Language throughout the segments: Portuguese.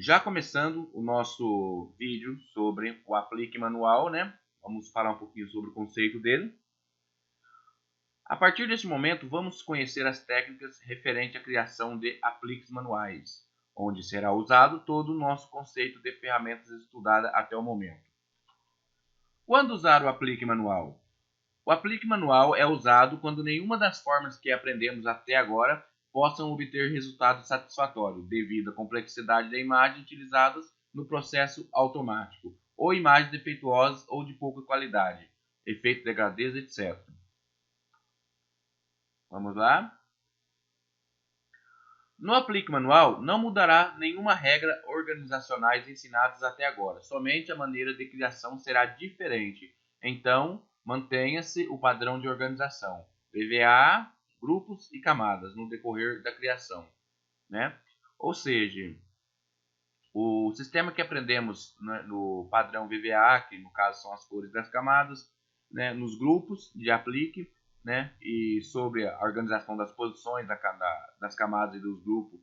Já começando o nosso vídeo sobre o aplique manual, né? Vamos falar um pouquinho sobre o conceito dele. A partir desse momento, vamos conhecer as técnicas referentes à criação de apliques manuais, onde será usado todo o nosso conceito de ferramentas estudada até o momento. Quando usar o aplique manual? O aplique manual é usado quando nenhuma das formas que aprendemos até agora possam obter resultado satisfatório devido à complexidade da imagem utilizadas no processo automático, ou imagens defeituosas ou de pouca qualidade, efeito degradês, etc. Vamos lá? No aplique manual, não mudará nenhuma regra organizacionais ensinadas até agora, somente a maneira de criação será diferente. Então, mantenha-se o padrão de organização, PVA, grupos e camadas no decorrer da criação, né? Ou seja, o sistema que aprendemos, né, no padrão VVA, que no caso são as cores das camadas, né, nos grupos de aplique, né, e sobre a organização das posições das camadas e dos grupos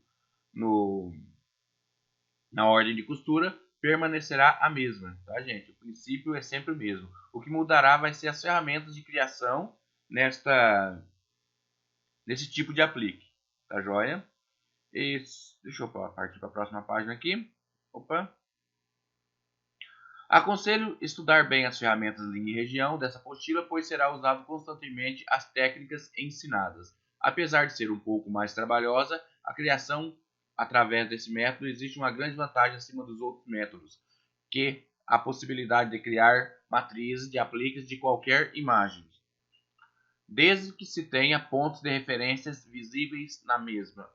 na ordem de costura, permanecerá a mesma, tá, gente? O princípio é sempre o mesmo. O que mudará vai ser as ferramentas de criação nesse tipo de aplique, tá joia? Deixa eu partir para a próxima página aqui. Opa! Aconselho estudar bem as ferramentas linha e região dessa apostila, pois será usado constantemente as técnicas ensinadas. Apesar de ser um pouco mais trabalhosa, a criação através desse método existe uma grande vantagem acima dos outros métodos, que a possibilidade de criar matrizes de apliques de qualquer imagem, desde que se tenha pontos de referências visíveis na mesma,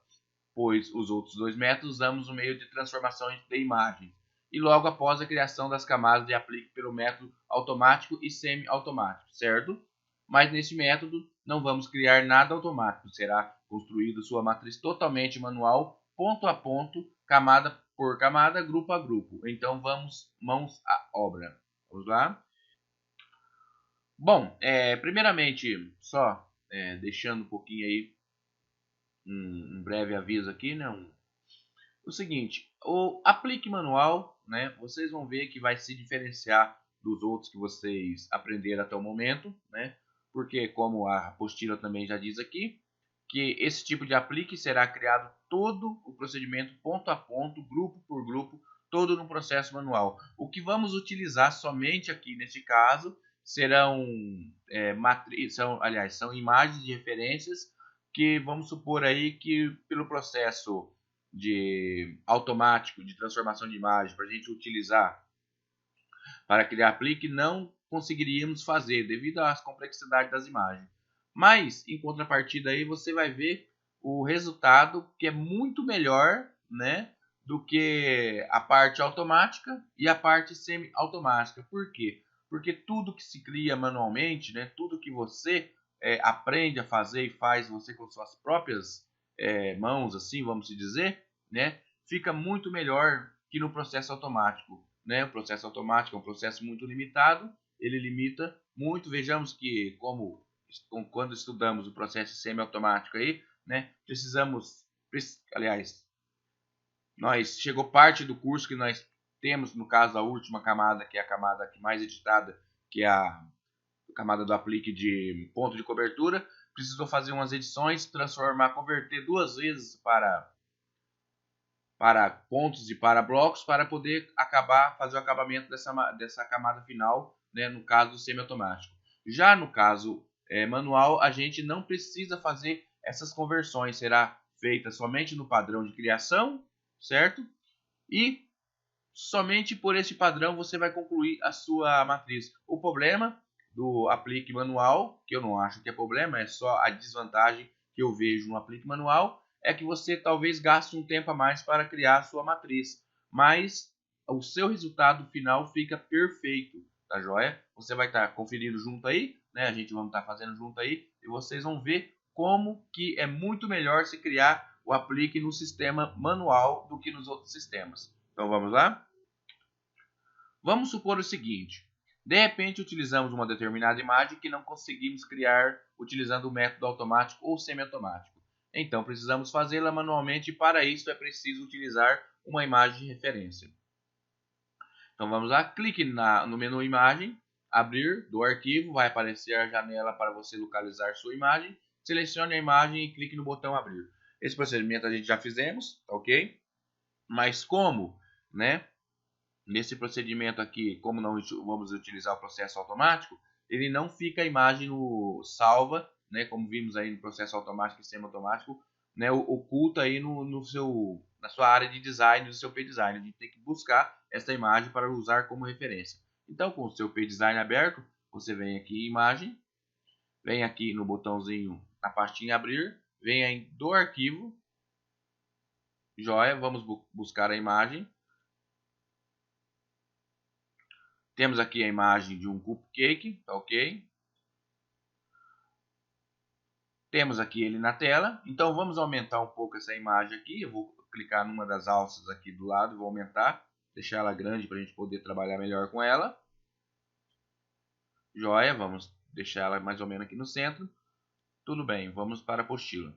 pois os outros dois métodos usamos o meio de transformação de imagens, e logo após a criação das camadas de aplique pelo método automático e semi-automático, certo? Mas nesse método não vamos criar nada automático, será construída sua matriz totalmente manual, ponto a ponto, camada por camada, grupo a grupo. Então vamos mãos à obra. Vamos lá? Bom, primeiramente, só deixando um pouquinho aí um breve aviso aqui, né? O seguinte, o aplique manual, né? Vocês vão ver que vai se diferenciar dos outros que vocês aprenderam até o momento, né? Porque, como a apostila também já diz aqui, que esse tipo de aplique será criado todo o procedimento ponto a ponto, grupo por grupo, todo no processo manual. O que vamos utilizar somente aqui neste caso serão são imagens de referências que vamos supor aí que pelo processo de automático de transformação de imagem para a gente utilizar para criar aplique não conseguiríamos fazer devido às complexidades das imagens. Mas em contrapartida aí você vai ver o resultado que é muito melhor, né, do que a parte automática e a parte semi-automática. Por quê? Porque tudo que se cria manualmente, né, tudo que você aprende a fazer e faz você com suas próprias mãos, assim, vamos dizer, né, fica muito melhor que no processo automático, né? O processo automático é um processo muito limitado, ele limita muito. Vejamos que quando estudamos o processo semiautomático aí, né, aliás, chegou parte do curso que nós temos, no caso, a última camada, que é a camada mais editada, que é a camada do aplique de ponto de cobertura, precisou fazer umas edições, converter duas vezes para pontos e para blocos para poder fazer o acabamento dessa camada final, né, no caso do semiautomático. Já no caso manual, a gente não precisa fazer essas conversões, será feita somente no padrão de criação, certo? E somente por esse padrão você vai concluir a sua matriz. O problema do aplique manual, que eu não acho que é problema, é só a desvantagem que eu vejo no aplique manual, é que você talvez gaste um tempo a mais para criar a sua matriz, mas o seu resultado final fica perfeito, tá joia? Você vai estar conferindo junto aí, né? A gente vamos estar fazendo junto aí e vocês vão ver como que é muito melhor se criar o aplique no sistema manual do que nos outros sistemas. Então vamos lá? Vamos supor o seguinte: de repente utilizamos uma determinada imagem que não conseguimos criar utilizando o método automático ou semiautomático. Então precisamos fazê-la manualmente e para isso é preciso utilizar uma imagem de referência. Então vamos lá, clique no menu imagem, abrir do arquivo, vai aparecer a janela para você localizar sua imagem, selecione a imagem e clique no botão abrir. Esse procedimento a gente já fizemos, ok? Mas como, né? Nesse procedimento aqui, como não vamos utilizar o processo automático, ele não fica a imagem salva, né, como vimos aí no processo automático e semi-automático, né, oculta aí na sua área de design, do seu P-Design. A gente tem que buscar essa imagem para usar como referência. Então, com o seu P-Design aberto, você vem aqui em imagem, vem aqui no botãozinho, na pastinha abrir, vem aí do arquivo, joia, vamos buscar a imagem. Temos aqui a imagem de um cupcake, tá ok? Temos aqui ele na tela. Então vamos aumentar um pouco essa imagem aqui. Eu vou clicar numa das alças aqui do lado, vou aumentar, deixar ela grande para a gente poder trabalhar melhor com ela. Joia, vamos deixar ela mais ou menos aqui no centro. Tudo bem, vamos para a apostila.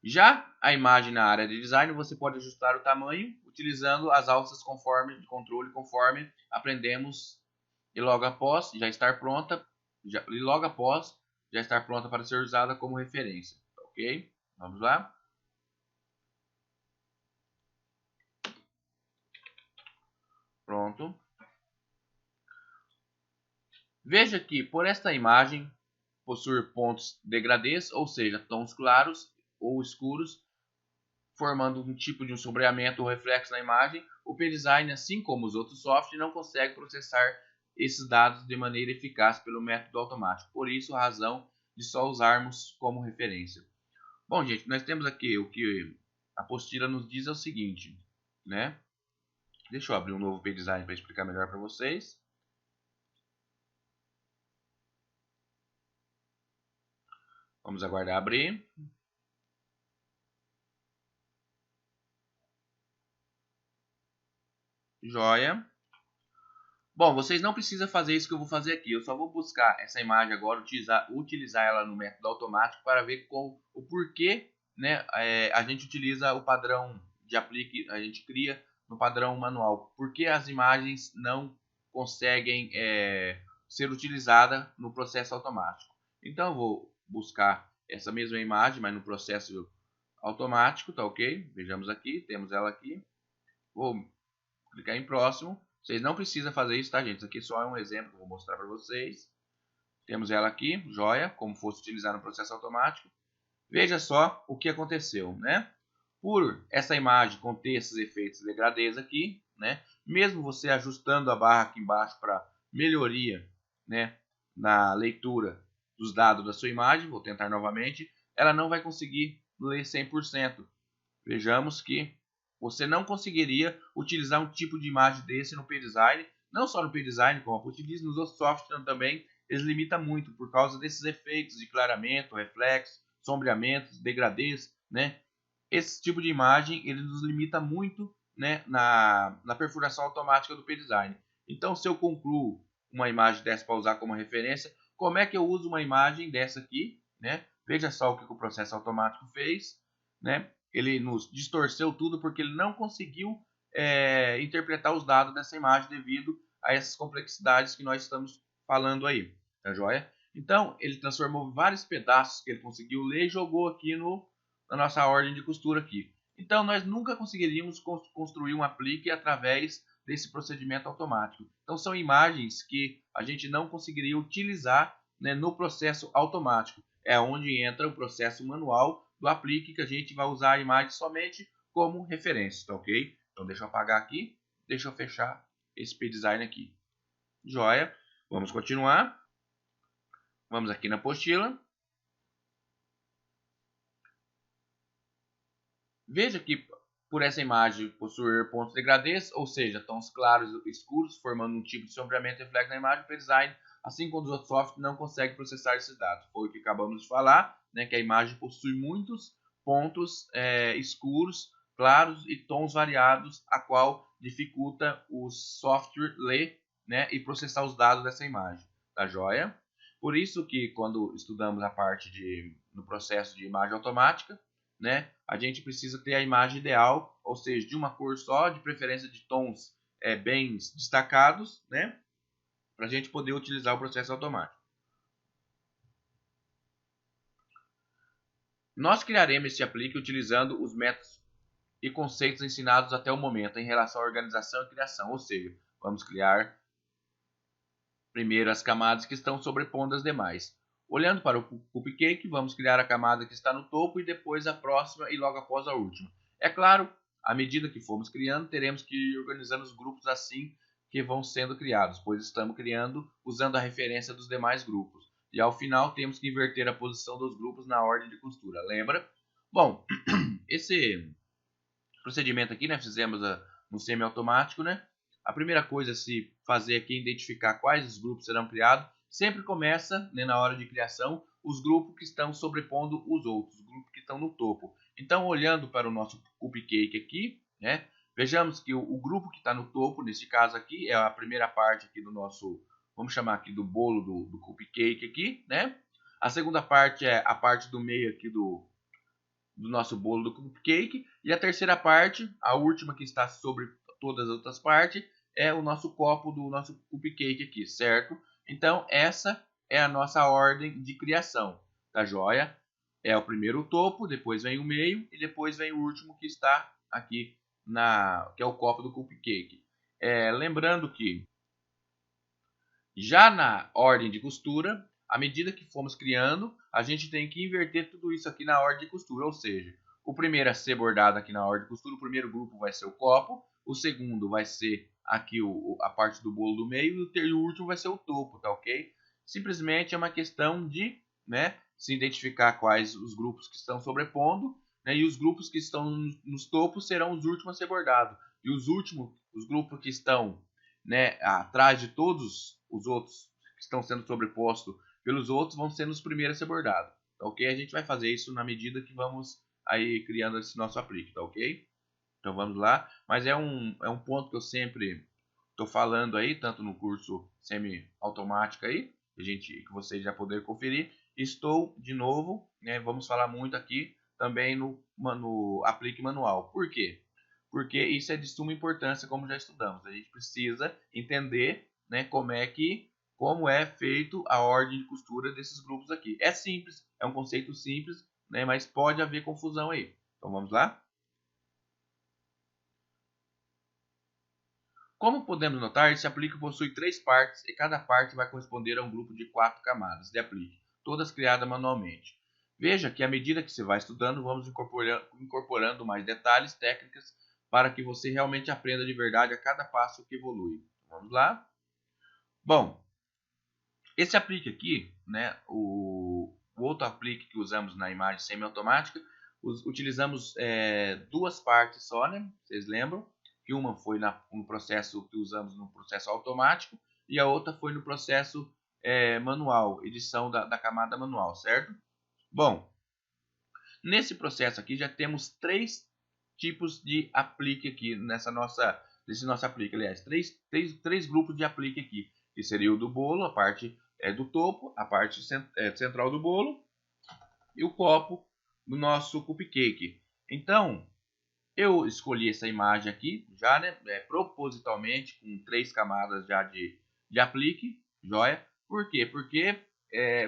Já a imagem na área de design, você pode ajustar o tamanho utilizando as alças de controle conforme aprendemos e logo após já estar pronta para ser usada como referência, ok? Vamos lá. Pronto. Veja que por esta imagem possuir pontos degradês, ou seja, tons claros ou escuros, formando um tipo de um sombreamento ou reflexo na imagem, o P-Design, assim como os outros softwares, não consegue processar esses dados de maneira eficaz pelo método automático. Por isso, a razão de só usarmos como referência. Bom, gente, nós temos aqui o que a apostila nos diz é o seguinte, né? Deixa eu abrir um novo P-Design para explicar melhor para vocês. Vamos aguardar abrir. Joia. Bom, vocês não precisam fazer isso que eu vou fazer aqui. Eu só vou buscar essa imagem agora, utilizar ela no método automático para ver o porquê, né, a gente utiliza o padrão de aplique, a gente cria no padrão manual. Por que as imagens não conseguem ser utilizadas no processo automático? Então eu vou buscar essa mesma imagem, mas no processo automático, tá ok? Vejamos aqui, temos ela aqui. Vou clicar em próximo. Vocês não precisam fazer isso, tá, gente? Isso aqui só é um exemplo que eu vou mostrar para vocês. Temos ela aqui, joia, como fosse utilizar no processo automático. Veja só o que aconteceu, né? Por essa imagem conter esses efeitos de degradês aqui, né? Mesmo você ajustando a barra aqui embaixo para melhoria, né, na leitura dos dados da sua imagem, vou tentar novamente, ela não vai conseguir ler 100%. Vejamos que você não conseguiria utilizar um tipo de imagem desse no P-Design, não só no P-Design, como a utiliza nos outros softwares também, eles limitam muito por causa desses efeitos de clareamento, reflexo, sombreamentos, degradês, né? Esse tipo de imagem ele nos limita muito, né, na perfuração automática do P-Design. Então, se eu concluo uma imagem dessa para usar como referência, como é que eu uso uma imagem dessa aqui, né? Veja só o que o processo automático fez, né? Ele nos distorceu tudo porque ele não conseguiu interpretar os dados dessa imagem devido a essas complexidades que nós estamos falando aí, tá joia? Então, ele transformou vários pedaços que ele conseguiu ler e jogou aqui na nossa ordem de costura aqui. Então, nós nunca conseguiríamos construir um aplique através desse procedimento automático. Então, são imagens que a gente não conseguiria utilizar, né, no processo automático. É onde entra o processo manual do aplique, que a gente vai usar a imagem somente como referência, tá ok? Então, deixa eu apagar aqui, deixa eu fechar esse P-Design aqui. Joia, vamos continuar. Vamos aqui na apostila. Veja que por essa imagem possuir pontos degradês, ou seja, tons claros e escuros, formando um tipo de sombreamento e reflexo na imagem, o design, assim como os outros softwares, não consegue processar esses dados. Foi o que acabamos de falar, né, que a imagem possui muitos pontos escuros, claros e tons variados, a qual dificulta o software ler, né, e processar os dados dessa imagem. Tá joia? Por isso que quando estudamos a parte no processo de imagem automática, né, a gente precisa ter a imagem ideal, ou seja, de uma cor só, de preferência de tons bem destacados, né, para a gente poder utilizar o processo automático. Nós criaremos esse aplique utilizando os métodos e conceitos ensinados até o momento em relação à organização e criação, ou seja, vamos criar primeiro as camadas que estão sobrepondo as demais. Olhando para o cupcake, vamos criar a camada que está no topo e depois a próxima e logo após a última. É claro, à medida que formos criando, teremos que ir organizando os grupos assim que vão sendo criados, pois estamos criando usando a referência dos demais grupos. E ao final temos que inverter a posição dos grupos na ordem de costura, lembra? Bom, esse procedimento aqui, né, fizemos no semi-automático, né? A primeira coisa a se fazer aqui é identificar quais os grupos serão criados. Sempre começa, né, na hora de criação, os grupos que estão sobrepondo os outros, os grupos que estão no topo. Então, olhando para o nosso cupcake aqui, né, vejamos que o grupo que está no topo, nesse caso aqui, é a primeira parte aqui do nosso, vamos chamar aqui do bolo do cupcake aqui, né? A segunda parte é a parte do meio aqui do nosso bolo do cupcake. E a terceira parte, a última que está sobre todas as outras partes, é o nosso copo do nosso cupcake aqui, certo? Então, essa é a nossa ordem de criação, tá joia? É o primeiro o topo, depois vem o meio e depois vem o último que está aqui, que é o copo do cupcake. Lembrando que já na ordem de costura, à medida que formos criando, a gente tem que inverter tudo isso aqui na ordem de costura, ou seja, o primeiro a ser bordado aqui na ordem de costura, o primeiro grupo vai ser o copo, o segundo vai ser aqui a parte do bolo do meio e o último vai ser o topo, tá ok? Simplesmente é uma questão de, né, se identificar quais os grupos que estão sobrepondo, né, e os grupos que estão nos topos serão os últimos a ser bordados. E os últimos, os grupos que estão, né, atrás de todos os outros que estão sendo sobrepostos pelos outros vão ser os primeiros a ser bordados, tá ok? A gente vai fazer isso na medida que vamos aí criando esse nosso aplique, tá ok? Então vamos lá, mas é um ponto que eu sempre estou falando aí, tanto no curso semi-automática aí, que vocês já poderem conferir. Estou de novo, né, vamos falar muito aqui também no aplique manual. Por quê? Porque isso é de suma importância, como já estudamos. A gente precisa entender, né, como é feito a ordem de costura desses grupos aqui. É simples, é um conceito simples, né, mas pode haver confusão aí. Então vamos lá? Como podemos notar, esse aplique possui 3 partes e cada parte vai corresponder a um grupo de 4 camadas de aplique, todas criadas manualmente. Veja que à medida que você vai estudando, vamos incorporando mais detalhes, técnicas, para que você realmente aprenda de verdade a cada passo que evolui. Vamos lá? Bom, esse aplique aqui, né, o outro aplique que usamos na imagem semiautomática, utilizamos duas partes só, né? Vocês lembram? Que uma foi no processo que usamos no processo automático e a outra foi no processo manual, edição da camada manual, certo? Bom, nesse processo aqui já temos 3 tipos de aplique aqui nesse nosso aplique, aliás, três grupos de aplique aqui, que seria o do bolo, a parte do topo, a parte central do bolo e o copo do nosso cupcake. Então, eu escolhi essa imagem aqui já, né, propositalmente com 3 camadas já de aplique, joia. Por quê? Porque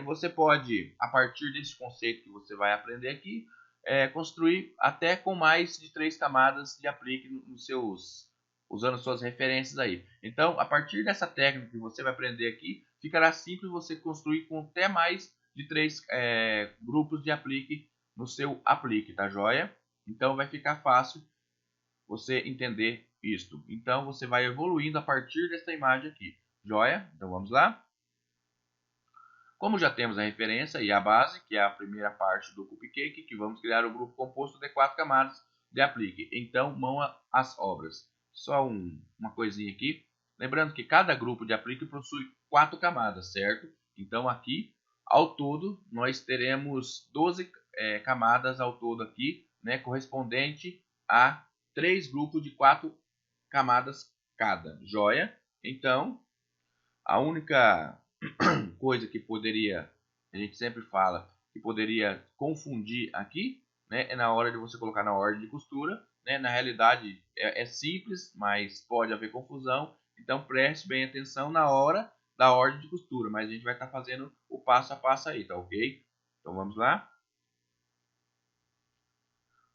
você pode, a partir desse conceito que você vai aprender aqui, construir até com mais de 3 camadas de aplique usando suas referências aí. Então, a partir dessa técnica que você vai aprender aqui, ficará simples você construir com até mais de 3 grupos de aplique no seu aplique, tá joia? Então vai ficar fácil você entender isto. Então você vai evoluindo a partir dessa imagem aqui, joia? Então vamos lá? Como já temos a referência e a base, que é a primeira parte do cupcake, que vamos criar o grupo composto de 4 camadas de aplique. Então, mão às obras. Só uma coisinha aqui. Lembrando que cada grupo de aplique possui 4 camadas, certo? Então, aqui, ao todo, nós teremos 12 camadas ao todo aqui, né, correspondente a 3 grupos de 4 camadas cada, joia? Então, a única coisa que a gente sempre fala, que poderia confundir aqui, né, é na hora de você colocar na ordem de costura, né? Na realidade é simples, mas pode haver confusão, então preste bem atenção na hora da ordem de costura, mas a gente vai estar fazendo o passo a passo aí, tá ok? Então vamos lá.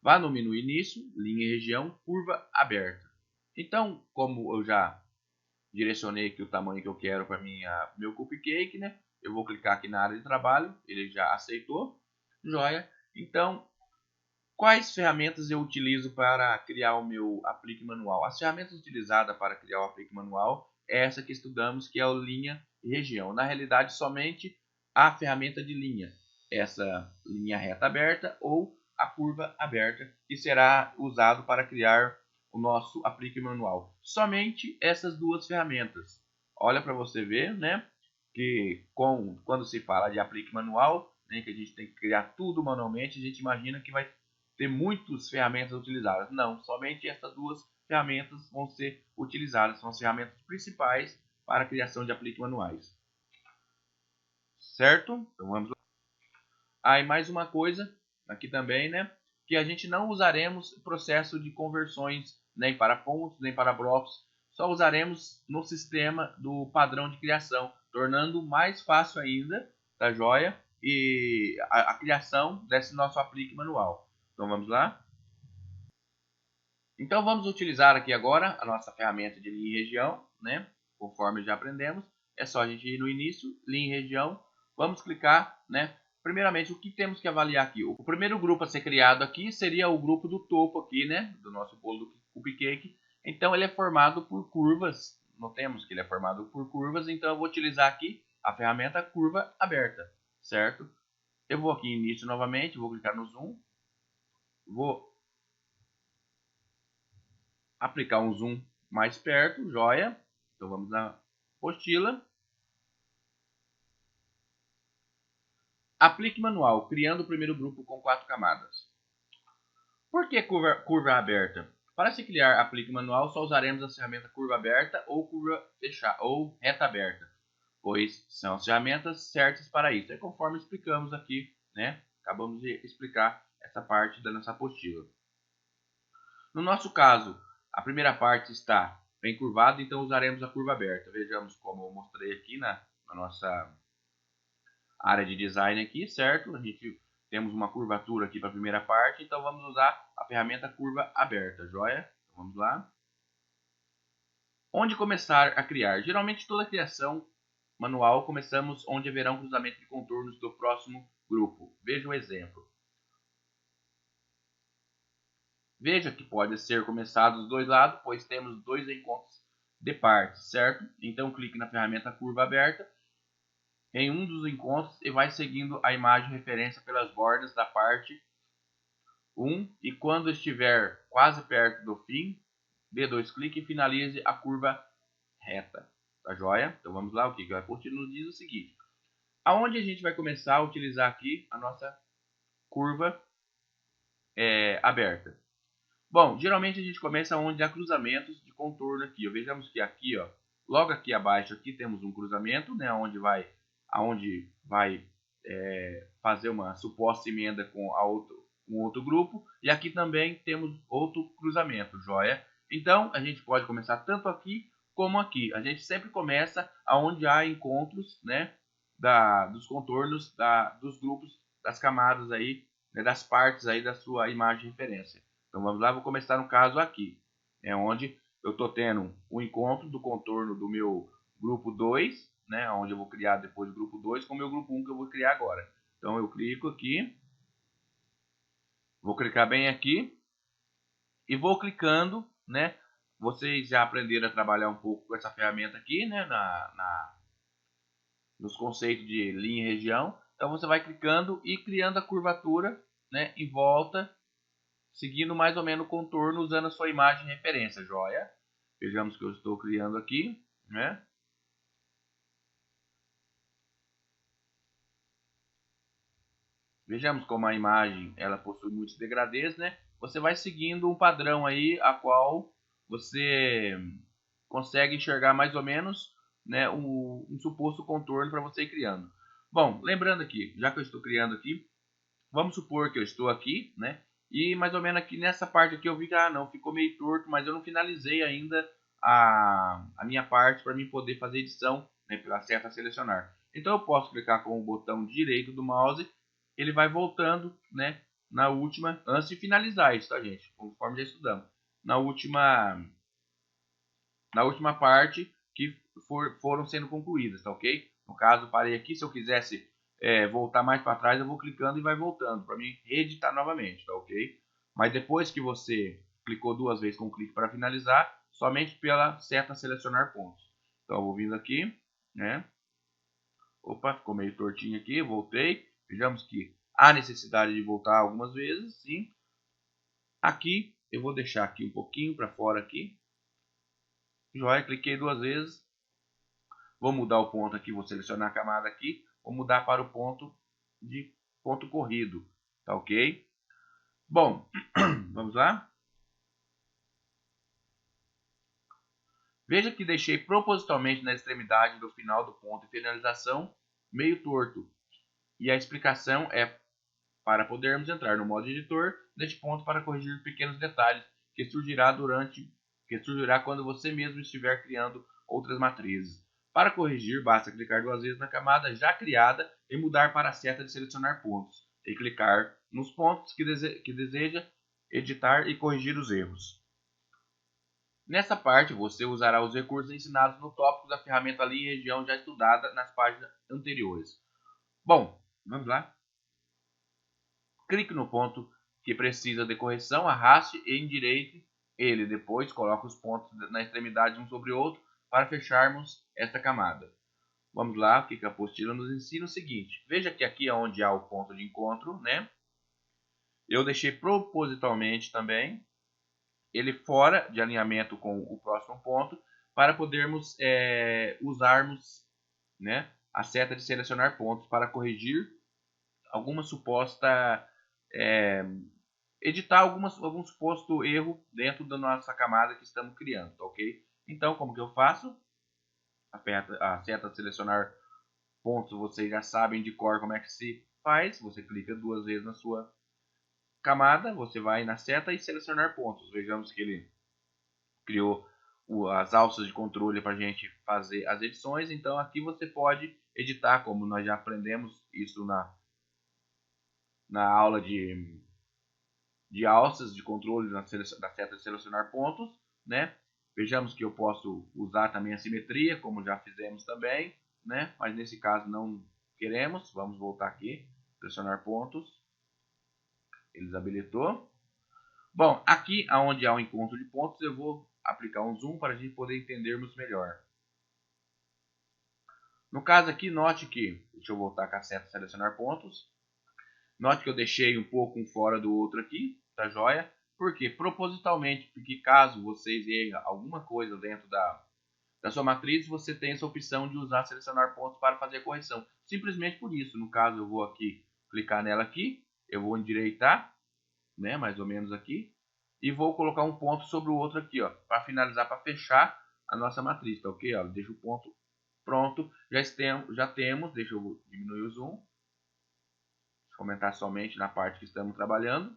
Vá no menu início, linha e região, curva aberta. Então, como eu já direcionei aqui o tamanho que eu quero para meu cupcake, né? Eu vou clicar aqui na área de trabalho, ele já aceitou, joia. Então, quais ferramentas eu utilizo para criar o meu aplique manual? As ferramentas utilizadas para criar o aplique manual é essa que estudamos, que é o linha e região. Na realidade, somente a ferramenta de linha, essa linha reta aberta ou a curva aberta, que será usado para criar o nosso aplique manual. Somente essas duas ferramentas. Olha para você ver, né? Que quando se fala de aplique manual, né, que a gente tem que criar tudo manualmente, a gente imagina que vai ter muitas ferramentas utilizadas. Não, somente essas duas ferramentas vão ser utilizadas. São as ferramentas principais para a criação de apliques manuais. Certo? Então vamos lá. Aí mais uma coisa aqui também, né? Que a gente não usaremos processo de conversões nem para pontos, nem para blocos. Só usaremos no sistema do padrão de criação, tornando mais fácil ainda, tá joia? E a criação desse nosso aplique manual. Então vamos lá. Então vamos utilizar aqui agora a nossa ferramenta de linha e região, né? Conforme já aprendemos, é só a gente ir no início, linha e região, vamos clicar, né? Primeiramente, o que temos que avaliar aqui? O primeiro grupo a ser criado aqui seria o grupo do topo aqui, né? Do nosso bolo do cupcake. Então ele é formado por curvas, notemos que ele é formado por curvas, então eu vou utilizar aqui a ferramenta curva aberta, certo? Eu vou aqui em início novamente, vou clicar no zoom, vou aplicar um zoom mais perto, joia. Então vamos na apostila. Aplique manual, criando o primeiro grupo com 4 camadas. Por que curva aberta? Para se criar aplique manual, só usaremos a ferramenta curva aberta ou curva fechada ou reta aberta, pois são as ferramentas certas para isso. É conforme explicamos aqui, né? Acabamos de explicar essa parte da nossa apostila. No nosso caso, a primeira parte está bem curvada, então usaremos a curva aberta. Vejamos como eu mostrei aqui na nossa área de design aqui, certo? A gente temos uma curvatura aqui para a primeira parte, então vamos usar a ferramenta curva aberta, joia? Então, vamos lá. Onde começar a criar? Geralmente toda criação manual começamos onde haverá um cruzamento de contornos do próximo grupo. Veja o exemplo. Veja que pode ser começado dos dois lados, pois temos dois encontros de partes, certo? Então clique na ferramenta curva aberta em um dos encontros e vai seguindo a imagem de referência pelas bordas da parte 1 e quando estiver quase perto do fim, dê dois cliques e finalize a curva reta. Tá joia? Então vamos lá, o que a apostila nos diz o seguinte. Aonde a gente vai começar a utilizar aqui a nossa curva aberta? Bom, geralmente a gente começa onde há cruzamentos de contorno aqui. Vejamos que aqui, ó, logo aqui abaixo aqui temos um cruzamento, né, aonde vai fazer uma suposta emenda com outro grupo. E aqui também temos outro cruzamento, joia? Então a gente pode começar tanto aqui como aqui. A gente sempre começa aonde há encontros, né, dos contornos dos grupos, das camadas aí, né, das partes aí da sua imagem de referência. Então vamos lá, vou começar no caso aqui, é onde eu estou tendo o encontro do contorno do meu grupo 2, né, onde eu vou criar depois o grupo 2 com o meu grupo 1 que eu vou criar agora. Então eu clico aqui, vou clicar bem aqui e vou clicando, né? Vocês já aprenderam a trabalhar um pouco com essa ferramenta aqui, né, nos conceitos de linha e região. Então você vai clicando e criando a curvatura, né, em volta, seguindo mais ou menos o contorno, usando a sua imagem de referência, joia? Vejamos que eu estou criando aqui, né? Vejamos como a imagem ela possui muitos degradês, né? Você vai seguindo um padrão aí, a qual você consegue enxergar mais ou menos, né, um suposto contorno para você ir criando. Bom, lembrando aqui, já que eu estou criando aqui, vamos supor que eu estou aqui, né? E mais ou menos aqui nessa parte aqui eu vi que não, ficou meio torto, mas eu não finalizei ainda a minha parte para mim poder fazer edição, né, pela seta selecionar. Então eu posso clicar com o botão direito do mouse, ele vai voltando, né, na última, antes de finalizar isso, tá, gente? Conforme já estudamos. Na última parte que foram sendo concluídas, tá ok? No caso, parei aqui, se eu quisesse voltar mais para trás, eu vou clicando e vai voltando, para mim reeditar novamente, tá ok? Mas depois que você clicou duas vezes com clique para finalizar, somente pela seta selecionar pontos. Então eu vou vindo aqui, né? Opa, ficou meio tortinho aqui, voltei. Vejamos que há necessidade de voltar algumas vezes, sim. Aqui, eu vou deixar aqui um pouquinho para fora aqui. Joia, cliquei duas vezes. Vou mudar o ponto aqui, vou selecionar a camada aqui. Vou mudar para o ponto de ponto corrido, tá ok? Bom, vamos lá. Veja que deixei propositalmente na extremidade do final do ponto de finalização meio torto. E a explicação é para podermos entrar no modo editor neste ponto para corrigir pequenos detalhes que surgirá quando você mesmo estiver criando outras matrizes. Para corrigir, basta clicar duas vezes na camada já criada e mudar para a seta de selecionar pontos e clicar nos pontos que deseja editar e corrigir os erros. Nessa parte, você usará os recursos ensinados no tópico da ferramenta ali em região já estudada nas páginas anteriores. Bom, vamos lá. Clique no ponto que precisa de correção, arraste e endireite ele. Depois, coloque os pontos na extremidade um sobre o outro para fecharmos esta camada. Vamos lá, o que a apostila nos ensina? O seguinte. Veja que aqui é onde há o ponto de encontro, né? Eu deixei propositalmente também ele fora de alinhamento com o próximo ponto para podermos usarmos, né, a seta de selecionar pontos para corrigir alguma suposta editar algum suposto erro dentro da nossa camada que estamos criando, tá ok? Então, como que eu faço? A seta de selecionar pontos, vocês já sabem de cor como é que se faz. Você clica duas vezes na sua camada, você vai na seta e selecionar pontos. Vejamos que ele criou as alças de controle para a gente fazer as edições. Então aqui você pode editar, como nós já aprendemos isso na aula de alças de controle da seta de selecionar pontos, né? Vejamos que eu posso usar também a simetria, como já fizemos também, né? Mas nesse caso não queremos. Vamos voltar aqui, selecionar pontos. Ele desabilitou. Bom, aqui onde há o encontro de pontos, eu vou aplicar um zoom para a gente poder entendermos melhor. No caso aqui, note que, deixa eu voltar com a seta selecionar pontos. Note que eu deixei um pouco um fora do outro aqui, tá joia? Por quê? Propositalmente, porque caso vocês errem alguma coisa dentro da sua matriz, você tem essa opção de usar selecionar pontos para fazer a correção. Simplesmente por isso. No caso, eu vou aqui clicar nela aqui, eu vou endireitar, né, mais ou menos aqui, e vou colocar um ponto sobre o outro aqui, ó, para finalizar, para fechar a nossa matriz, tá ok? Ó, deixa o ponto pronto, já temos, deixa eu diminuir o zoom, comentar somente na parte que estamos trabalhando.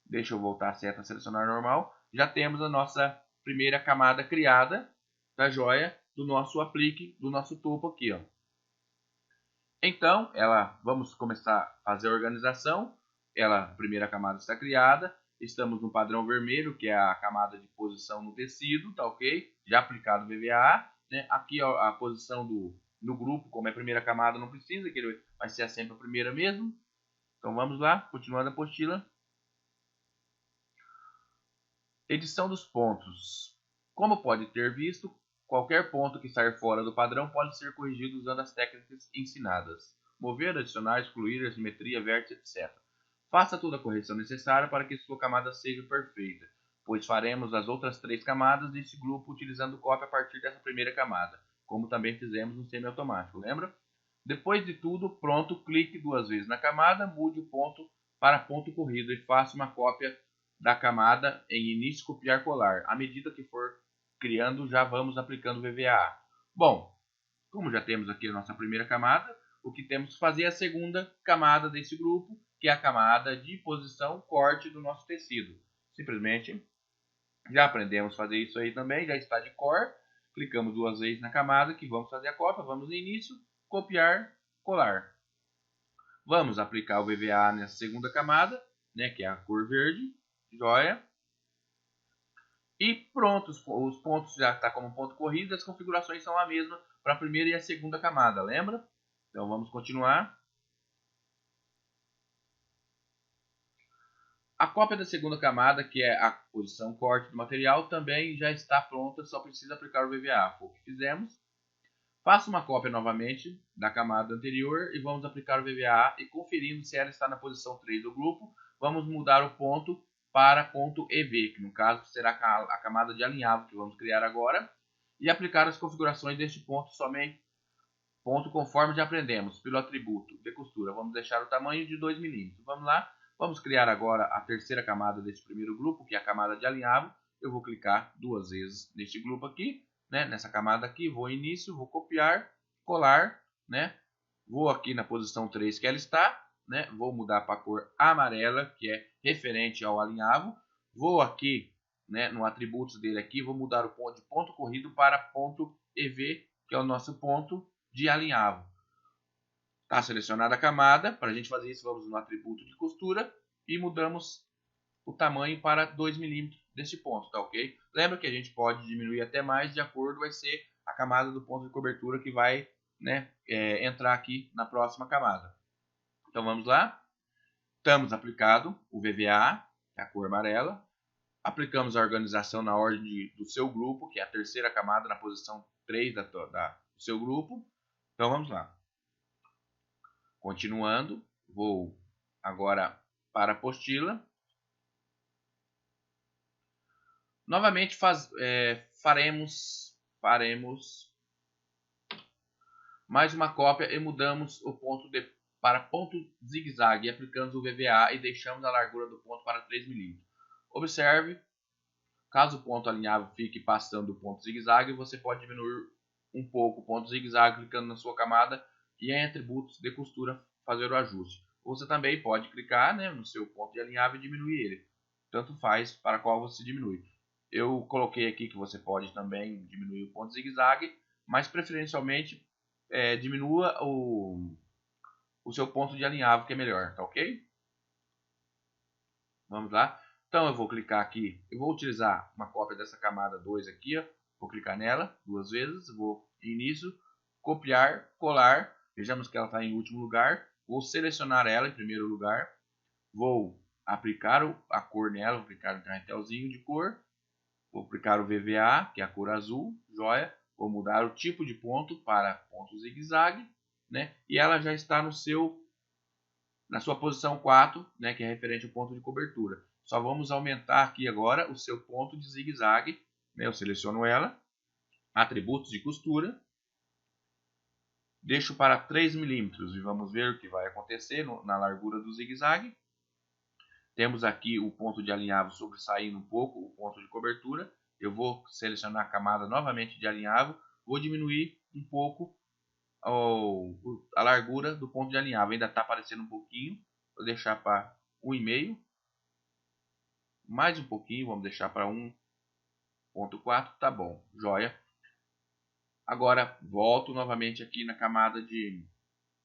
Deixa eu voltar a seta selecionar normal. Já temos a nossa primeira camada criada, da joia, do nosso aplique, do nosso topo aqui, ó. Então, vamos começar a fazer a organização. A primeira camada está criada. Estamos no padrão vermelho, que é a camada de posição no tecido, tá ok? Já aplicado o VVA, né? Aqui ó, a posição no grupo, como é a primeira camada, não precisa, que ele vai ser sempre a primeira mesmo. Então vamos lá, continuando a apostila. Edição dos pontos. Como pode ter visto, qualquer ponto que sair fora do padrão pode ser corrigido usando as técnicas ensinadas. Mover, adicionar, excluir, assimetria, vértice, etc. Faça toda a correção necessária para que sua camada seja perfeita, pois faremos as outras três camadas desse grupo utilizando cópia a partir dessa primeira camada, como também fizemos no semiautomático, lembra? Depois de tudo pronto, clique duas vezes na camada, mude o ponto para ponto corrido e faça uma cópia da camada em início copiar colar. À medida que for criando, já vamos aplicando VVA. Bom, como já temos aqui a nossa primeira camada, o que temos que fazer é a segunda camada desse grupo, que é a camada de posição corte do nosso tecido. Simplesmente já aprendemos a fazer isso aí também, já está de cor. Clicamos duas vezes na camada que vamos fazer a cópia, vamos no início, copiar, colar. Vamos aplicar o VVA nessa segunda camada, né, que é a cor verde, joia. E pronto, os pontos já estão como ponto corrido, as configurações são a mesma para a primeira e a segunda camada, lembra? Então vamos continuar. A cópia da segunda camada, que é a posição corte do material, também já está pronta, só precisa aplicar o VVA. Foi o que fizemos. Faça uma cópia novamente da camada anterior e vamos aplicar o VVA e conferindo se ela está na posição 3 do grupo, vamos mudar o ponto para ponto EV, que no caso será a camada de alinhavo que vamos criar agora, e aplicar as configurações deste ponto somente ponto conforme já aprendemos, pelo atributo de costura. Vamos deixar o tamanho de 2 mm. Vamos lá, vamos criar agora a terceira camada desse primeiro grupo, que é a camada de alinhavo. Eu vou clicar duas vezes neste grupo aqui, né, nessa camada aqui, vou em início, vou copiar, colar, né, vou aqui na posição 3 que ela está, né, vou mudar para a cor amarela, que é referente ao alinhavo. Vou aqui, né, no atributos dele aqui, vou mudar o ponto de ponto corrido para ponto EV, que é o nosso ponto de alinhavo. Está selecionada a camada. Para a gente fazer isso, vamos no atributo de costura e mudamos o tamanho para 2 mm deste ponto, tá ok? Lembra que a gente pode diminuir até mais, de acordo vai ser a camada do ponto de cobertura que vai, né, entrar aqui na próxima camada. Então vamos lá. Estamos aplicado o VVA, que é a cor amarela. Aplicamos a organização na ordem do seu grupo, que é a terceira camada na posição 3 do seu grupo. Então vamos lá. Continuando, vou agora para a apostila. Novamente faremos mais uma cópia e mudamos o ponto para ponto zigue-zague. Aplicamos o VVA e deixamos a largura do ponto para 3 mm. Observe, caso o ponto alinhável fique passando do ponto zigue-zague, você pode diminuir um pouco o ponto zigue-zague clicando na sua camada e em atributos de costura fazer o ajuste. Você também pode clicar, né, no seu ponto de alinhável e diminuir ele. Tanto faz para qual você diminui. Eu coloquei aqui que você pode também diminuir o ponto zigue-zague, mas preferencialmente diminua o seu ponto de alinhável, que é melhor, tá ok? Vamos lá. Então eu vou clicar aqui, eu vou utilizar uma cópia dessa camada 2 aqui, ó. Vou clicar nela duas vezes, vou em início, copiar, colar, vejamos que ela está em último lugar, vou selecionar ela em primeiro lugar, vou aplicar a cor nela, vou aplicar um carretelzinho de cor, vou aplicar o VVA, que é a cor azul, joia, vou mudar o tipo de ponto para ponto zigue-zague, né? E ela já está na sua posição 4, né, que é referente ao ponto de cobertura. Só vamos aumentar aqui agora o seu ponto de zigue-zague, né? Eu seleciono ela, atributos de costura, deixo para 3 mm e vamos ver o que vai acontecer na largura do zigue-zague. Temos aqui o ponto de alinhavo sobressaindo um pouco o ponto de cobertura. Eu vou selecionar a camada novamente de alinhavo, vou diminuir um pouco a largura do ponto de alinhavo. Ainda está aparecendo um pouquinho, vou deixar para 1,5. Mais um pouquinho, vamos deixar para 1,4, tá bom, joia. Agora volto novamente aqui na camada de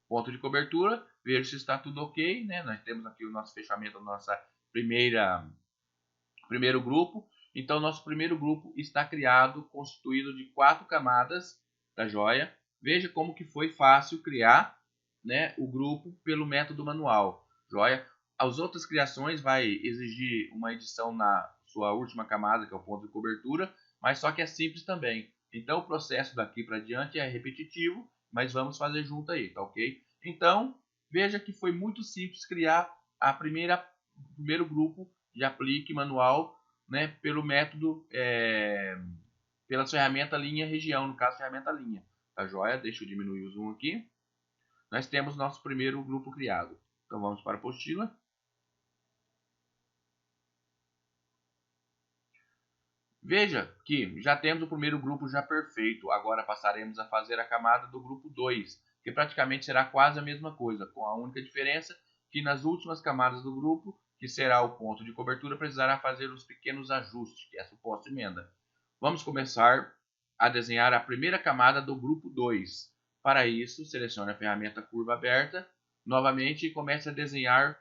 ponto de cobertura, vejo se está tudo ok, né? Nós temos aqui o nosso fechamento, nossa primeiro grupo. Então nosso primeiro grupo está criado, constituído de 4 camadas, da joia. Veja como que foi fácil criar, né, o grupo pelo método manual, joia. As outras criações vai exigir uma edição na sua última camada, que é o ponto de cobertura, mas só que é simples também. Então o processo daqui para diante é repetitivo, mas vamos fazer junto aí, tá ok? Então veja que foi muito simples criar o primeiro grupo de aplique manual, né, pelo método, pela ferramenta linha região, no caso ferramenta linha, tá joia? Deixa eu diminuir o zoom aqui. Nós temos nosso primeiro grupo criado. Então vamos para a apostila. Veja que já temos o primeiro grupo já perfeito. Agora passaremos a fazer a camada do grupo 2, que praticamente será quase a mesma coisa, com a única diferença que nas últimas camadas do grupo, que será o ponto de cobertura, precisará fazer os pequenos ajustes, que é a suposta emenda. Vamos começar a desenhar a primeira camada do grupo 2. Para isso, selecione a ferramenta curva aberta, novamente, e comece a desenhar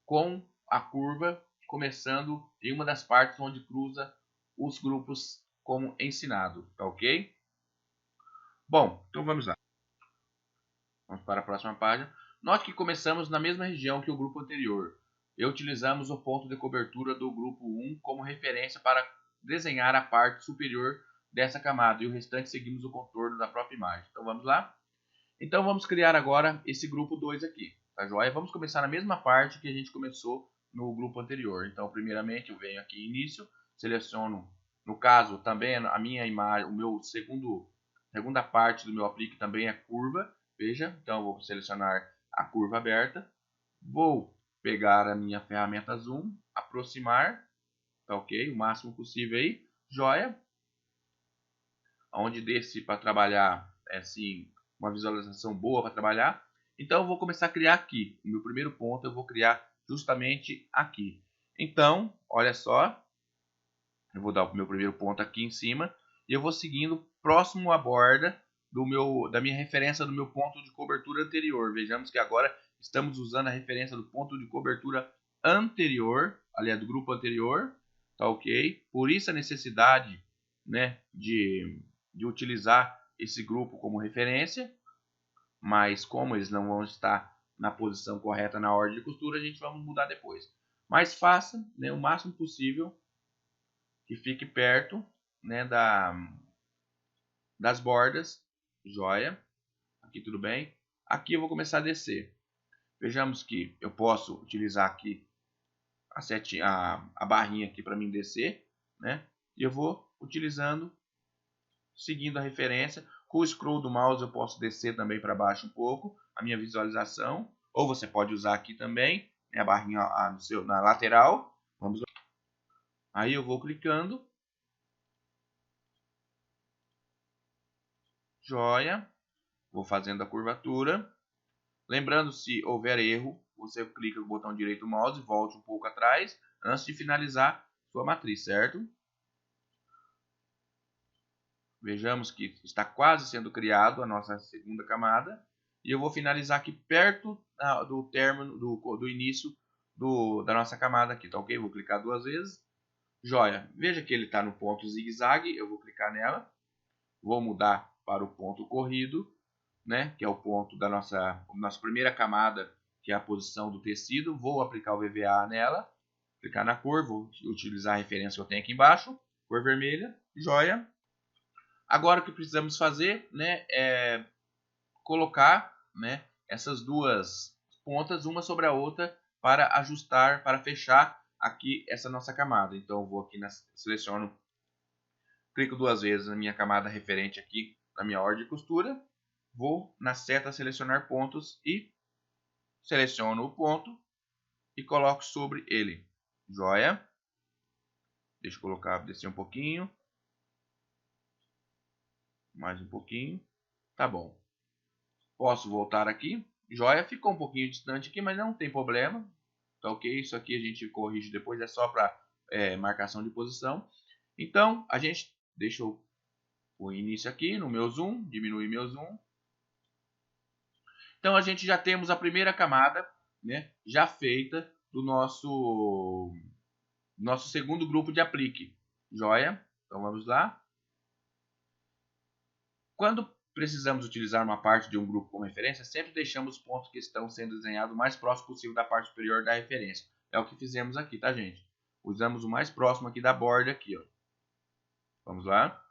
com a curva, começando em uma das partes onde cruza os grupos como ensinado, tá ok? Bom, então vamos lá. Vamos para a próxima página. Note que começamos na mesma região que o grupo anterior. E utilizamos o ponto de cobertura do grupo 1 como referência para desenhar a parte superior dessa camada, e o restante seguimos o contorno da própria imagem. Então vamos lá? Então vamos criar agora esse grupo 2 aqui, tá joia? Vamos começar na mesma parte que a gente começou no grupo anterior. Então primeiramente eu venho aqui em início, seleciono, no caso também a minha imagem, o meu segunda parte do meu aplique também é curva, veja, então eu vou selecionar a curva aberta, vou pegar a minha ferramenta zoom, aproximar, tá ok? O máximo possível aí, joia, onde desse para trabalhar assim, uma visualização boa para trabalhar. Então eu vou começar a criar aqui. O meu primeiro ponto eu vou criar justamente aqui. Então, olha só, eu vou dar o meu primeiro ponto aqui em cima e eu vou seguindo próximo à borda da minha referência do meu ponto de cobertura anterior. Vejamos que agora estamos usando a referência do ponto de cobertura anterior, aliás, do grupo anterior, tá ok? Por isso a necessidade, né, de utilizar esse grupo como referência, mas como eles não vão estar na posição correta na ordem de costura, a gente vai mudar depois. Mas faça, né, o máximo possível que fique perto, né, das bordas, joia, aqui tudo bem. Aqui eu vou começar a descer. Vejamos que eu posso utilizar aqui a barrinha aqui para mim descer, né? E eu vou utilizando, seguindo a referência. Com o scroll do mouse eu posso descer também para baixo um pouco a minha visualização. Ou você pode usar aqui também, né, a barrinha na lateral. Vamos lá. Aí eu vou clicando. Joia. Vou fazendo a curvatura. Lembrando, se houver erro, você clica no botão direito do mouse e volte um pouco atrás antes de finalizar sua matriz, certo? Vejamos que está quase sendo criado a nossa segunda camada. E eu vou finalizar aqui perto do término, do início da nossa camada aqui, tá ok? Vou clicar duas vezes. Joia. Veja que ele está no ponto zigue-zague. Eu vou clicar nela. Vou mudar para o ponto corrido, né? Que é o ponto da nossa primeira camada, que é a posição do tecido. Vou aplicar o VVA nela. Clicar na cor. Vou utilizar a referência que eu tenho aqui embaixo. Cor vermelha. Joia. Agora o que precisamos fazer, né, é colocar, né, essas duas pontas uma sobre a outra para ajustar, para fechar aqui essa nossa camada. Então eu vou aqui, seleciono, clico duas vezes na minha camada referente aqui na minha ordem de costura, vou na seta selecionar pontos e seleciono o ponto e coloco sobre ele. Joia. Deixa eu colocar, descer um pouquinho. Mais um pouquinho. Tá bom. Posso voltar aqui. Joia, ficou um pouquinho distante aqui, mas não tem problema. Tá ok? Isso aqui a gente corrige depois, é só para marcação de posição. Então, a gente deixa o início aqui no meu zoom, diminui meu zoom. Então, a gente já temos a primeira camada, né, já feita do nosso segundo grupo de aplique. Joia? Então, vamos lá. Quando precisamos utilizar uma parte de um grupo como referência, sempre deixamos os pontos que estão sendo desenhados o mais próximo possível da parte superior da referência. É o que fizemos aqui, tá, gente? Usamos o mais próximo aqui da borda aqui, ó. Vamos lá.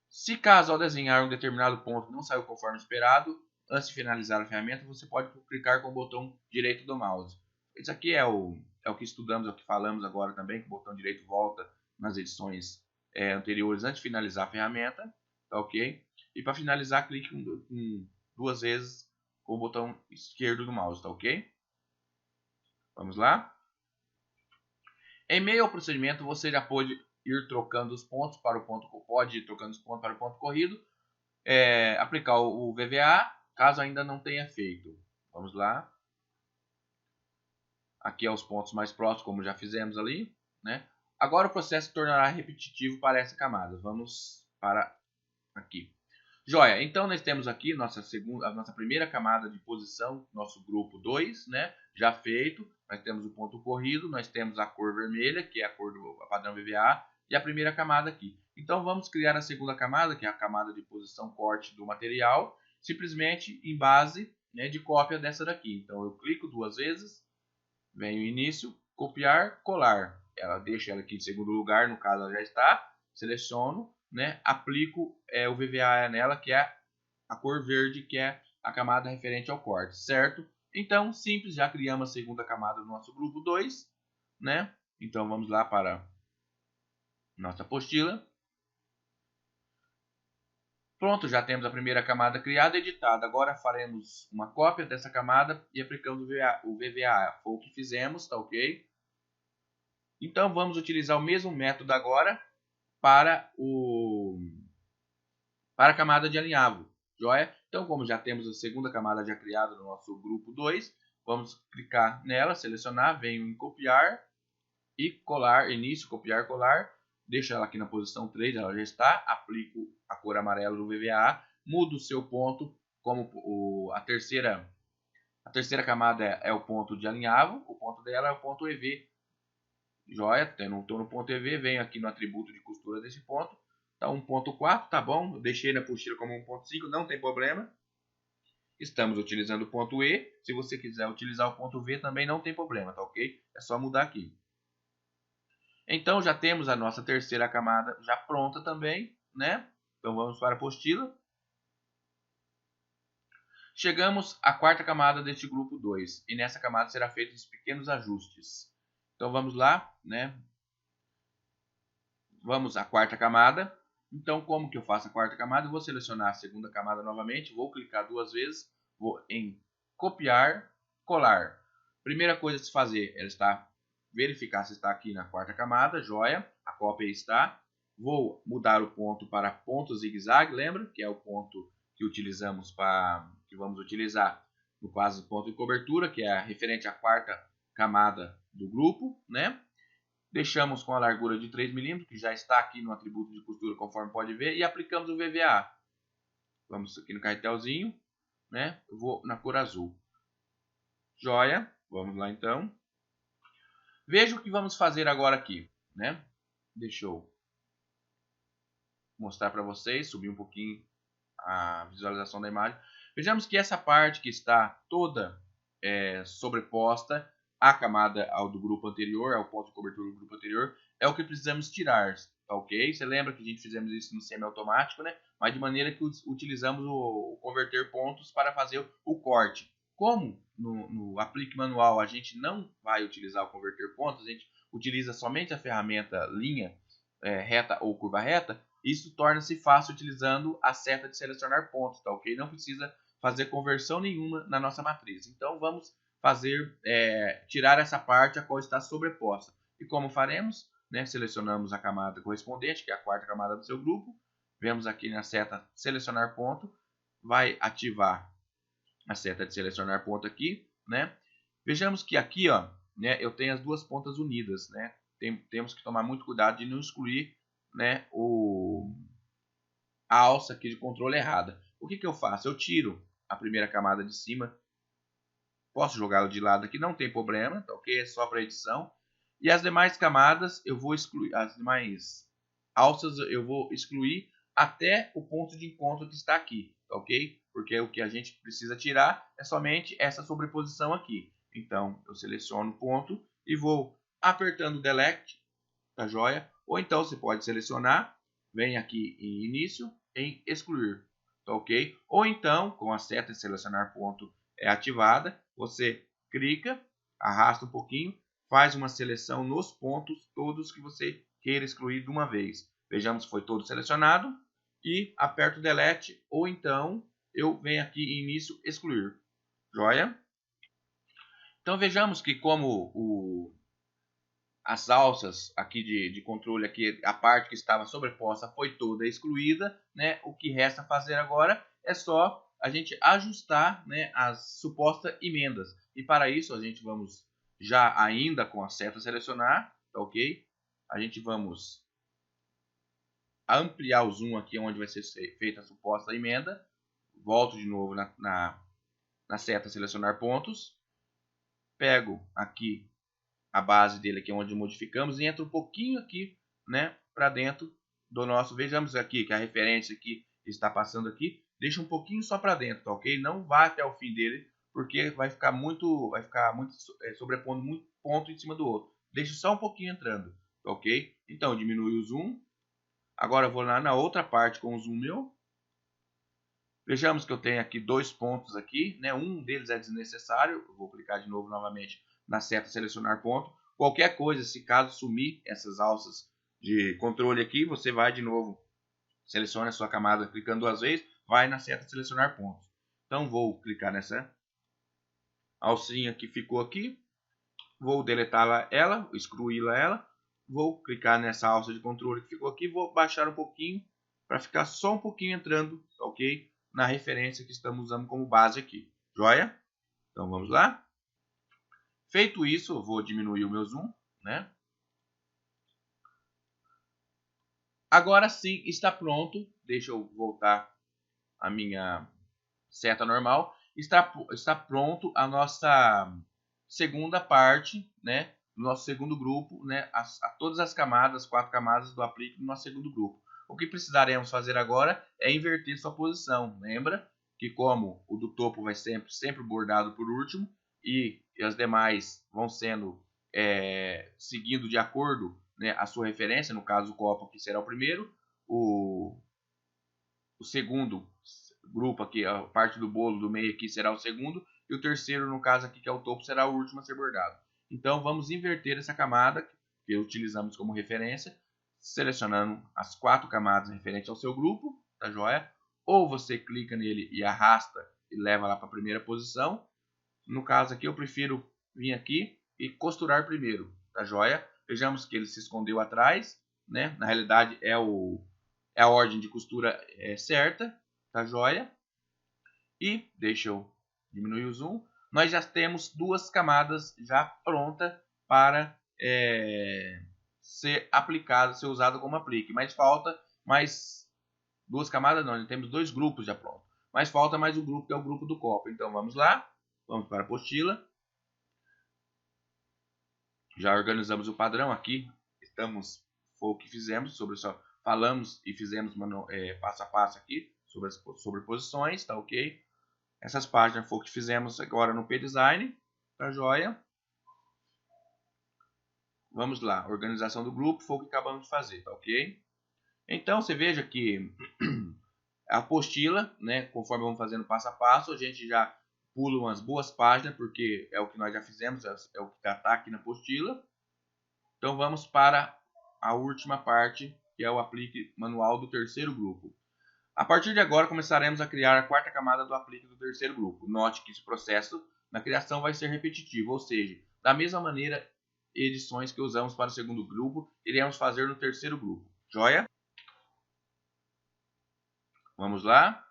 Se caso ao desenhar um determinado ponto não saiu conforme esperado, antes de finalizar a ferramenta, você pode clicar com o botão direito do mouse. Isso aqui é o que estudamos, é o que falamos agora também, que o botão direito volta nas edições anteriores antes de finalizar a ferramenta, tá ok? E para finalizar, clique duas vezes com o botão esquerdo do mouse, tá ok? Vamos lá? Em meio ao procedimento, você já pode ir trocando os pontos para o ponto corrido, aplicar o VVA, caso ainda não tenha feito. Vamos lá. Aqui é os pontos mais próximos, como já fizemos ali, né? Agora o processo se tornará repetitivo para essa camada. Vamos para aqui. Joia, então nós temos aqui a nossa primeira camada de posição, nosso grupo 2, né? Já feito. Nós temos o ponto corrido, nós temos a cor vermelha, que é a cor do padrão VVA, e a primeira camada aqui. Então vamos criar a segunda camada, que é a camada de posição corte do material, simplesmente em base, né, de cópia dessa daqui. Então eu clico 2 vezes, venho início, copiar, colar. Ela deixa ela aqui em segundo lugar, no caso ela já está, seleciono, né, aplico o VVA nela, que é a cor verde, que é a camada referente ao corte, certo? Então, simples, já criamos a segunda camada do nosso grupo 2, né? Então, vamos lá para nossa apostila. Pronto, já temos a primeira camada criada e editada. Agora faremos uma cópia dessa camada e aplicamos o VVA. Foi o que fizemos, tá ok? Então, vamos utilizar o mesmo método agora para a camada de alinhavo, joia? Então, como já temos a segunda camada já criada no nosso grupo 2, vamos clicar nela, selecionar, venho em copiar e colar, início, copiar, colar, deixo ela aqui na posição 3, ela já está, aplico a cor amarela do VVA, mudo o seu ponto, como a terceira camada é o ponto de alinhavo, o ponto dela é o ponto EV, joia? Estou no ponto EV, venho aqui no atributo de costura desse ponto, tá 1.4, tá bom? Eu deixei na apostila como 1.5, não tem problema. Estamos utilizando o ponto E. Se você quiser utilizar o ponto V, também não tem problema, tá ok? É só mudar aqui. Então, já temos a nossa terceira camada já pronta também, né? Então, vamos para a apostila. Chegamos à quarta camada deste grupo 2. E nessa camada será feitos pequenos ajustes. Então, vamos lá, né? Vamos à quarta camada. Então, como que eu faço a quarta camada? Eu vou selecionar a segunda camada novamente, vou clicar 2 vezes, vou em copiar, colar. Primeira coisa a se fazer é verificar se está aqui na quarta camada, joia, a cópia está. Vou mudar o ponto para ponto zigue-zague, lembra? Que é o ponto que vamos utilizar no caso do ponto de cobertura, que é referente à quarta camada do grupo, né? Deixamos com a largura de 3 mm, que já está aqui no atributo de costura, conforme pode ver, e aplicamos o VVA. Vamos aqui no carretelzinho, né? Eu vou na cor azul. Joia, vamos lá então. Veja o que vamos fazer agora aqui, né? Deixa eu mostrar para vocês, subir um pouquinho a visualização da imagem. Vejamos que essa parte que está toda sobreposta à camada do grupo anterior, ao ponto de cobertura do grupo anterior, é o que precisamos tirar, tá ok? Você lembra que a gente fizemos isso no semiautomático, né? Mas de maneira que utilizamos o converter pontos para fazer o corte. Como no aplique manual a gente não vai utilizar o converter pontos, a gente utiliza somente a ferramenta linha reta ou curva reta, isso torna-se fácil utilizando a seta de selecionar pontos, tá ok? Não precisa fazer conversão nenhuma na nossa matriz. Então vamos tirar essa parte a qual está sobreposta. E como faremos? Né? Selecionamos a camada correspondente, que é a quarta camada do seu grupo. Vemos aqui na seta selecionar ponto. Vai ativar a seta de selecionar ponto aqui, né? Vejamos que aqui, ó, né, eu tenho as duas pontas unidas, né? Temos que tomar muito cuidado de não excluir, né, a alça aqui de controle errada. O que eu faço? Eu tiro a primeira camada de cima, posso jogá-la de lado aqui, não tem problema, tá ok? É só para edição. E as demais camadas eu vou excluir, as demais alças eu vou excluir até o ponto de encontro que está aqui, tá ok? Porque o que a gente precisa tirar é somente essa sobreposição aqui. Então, eu seleciono o ponto e vou apertando Delete, tá joia? Ou então você pode selecionar, vem aqui em início, em excluir, tá ok? Ou então, com a seta de selecionar ponto ativada, você clica, arrasta um pouquinho, faz uma seleção nos pontos todos que você queira excluir de uma vez. Vejamos que foi todo selecionado e aperto Delete, ou então eu venho aqui em início, excluir, joia? Então vejamos que como as alças aqui de controle, aqui, a parte que estava sobreposta foi toda excluída, né? O que resta fazer agora é só a gente ajustar, né, as supostas emendas. E para isso a gente vamos já ainda com a seta selecionar, tá ok? A gente vamos ampliar o zoom aqui onde vai ser feita a suposta emenda. Volto de novo na seta selecionar pontos. Pego aqui a base dele aqui onde modificamos e entra um pouquinho aqui, né, para dentro do nosso. Vejamos aqui que a referência aqui está passando aqui, deixa um pouquinho só para dentro, tá ok? Não vá até o fim dele, porque vai ficar muito sobrepondo muito ponto em cima do outro. Deixa só um pouquinho entrando, tá ok? Então diminui o zoom. Agora eu vou lá na outra parte com o zoom meu. Vejamos que eu tenho aqui dois pontos aqui, né? Um deles é desnecessário. Eu vou clicar de novo novamente na seta selecionar ponto. Qualquer coisa, se caso sumir essas alças de controle aqui, você vai de novo, seleciona a sua camada clicando duas vezes, vai na seta selecionar pontos. Então vou clicar nessa alcinha que ficou aqui, vou deletar ela, excluí-la ela, vou clicar nessa alça de controle que ficou aqui, vou baixar um pouquinho para ficar só um pouquinho entrando, ok? Na referência que estamos usando como base aqui, joia? Então vamos lá. Feito isso, eu vou diminuir o meu zoom, né? Agora sim está pronto. Deixa eu voltar a minha seta normal. Está pronto a nossa segunda parte, né? Nosso segundo grupo, né? Todas as camadas, 4 camadas do aplique do nosso segundo grupo. O que precisaremos fazer agora é inverter sua posição. Lembra que como o do topo vai sempre bordado por último e as demais vão sendo seguindo de acordo, né, a sua referência, no caso o copo aqui será o primeiro, o segundo grupo aqui, a parte do bolo do meio aqui será o segundo, e o terceiro, no caso aqui, que é o topo, será o último a ser bordado. Então vamos inverter essa camada que utilizamos como referência, selecionando as 4 camadas referentes ao seu grupo, tá joia? Ou você clica nele e arrasta e leva lá para a primeira posição. No caso aqui eu prefiro vir aqui e costurar primeiro, tá joia? Vejamos que ele se escondeu atrás, né? Na realidade é a ordem de costura certa, tá joia? E deixa eu diminuir o zoom. Nós já temos 2 camadas já pronta para ser aplicada, ser usada como aplique. Mas falta mais 2 camadas, não, temos 2 grupos já prontos. Mas falta mais um grupo, que é o grupo do copo. Então vamos lá, vamos para a apostila. Já organizamos o padrão aqui. Foi o que fizemos falamos e fizemos passo a passo aqui sobre as sobreposições, tá ok? Essas páginas foi o que fizemos agora no P-Design, tá joia? Vamos lá, organização do grupo foi o que acabamos de fazer, tá ok? Então você veja que a apostila, né, conforme vamos fazendo passo a passo, a gente já pula umas boas páginas, porque é o que nós já fizemos, é o que está aqui na apostila. Então vamos para a última parte, que é o aplique manual do terceiro grupo. A partir de agora começaremos a criar a 4ª camada do aplique do terceiro grupo. Note que esse processo na criação vai ser repetitivo, ou seja, da mesma maneira, edições que usamos para o segundo grupo, iremos fazer no terceiro grupo. Joia? Vamos lá?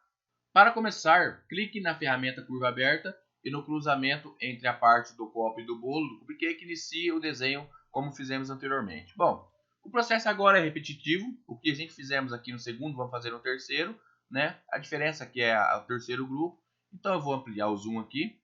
Para começar, clique na ferramenta curva aberta e no cruzamento entre a parte do copo e do bolo do cupcake inicie o desenho como fizemos anteriormente. Bom, o processo agora é repetitivo. O que a gente fizemos aqui no segundo, vamos fazer no terceiro, né? A diferença aqui é o terceiro grupo. Então eu vou ampliar o zoom aqui,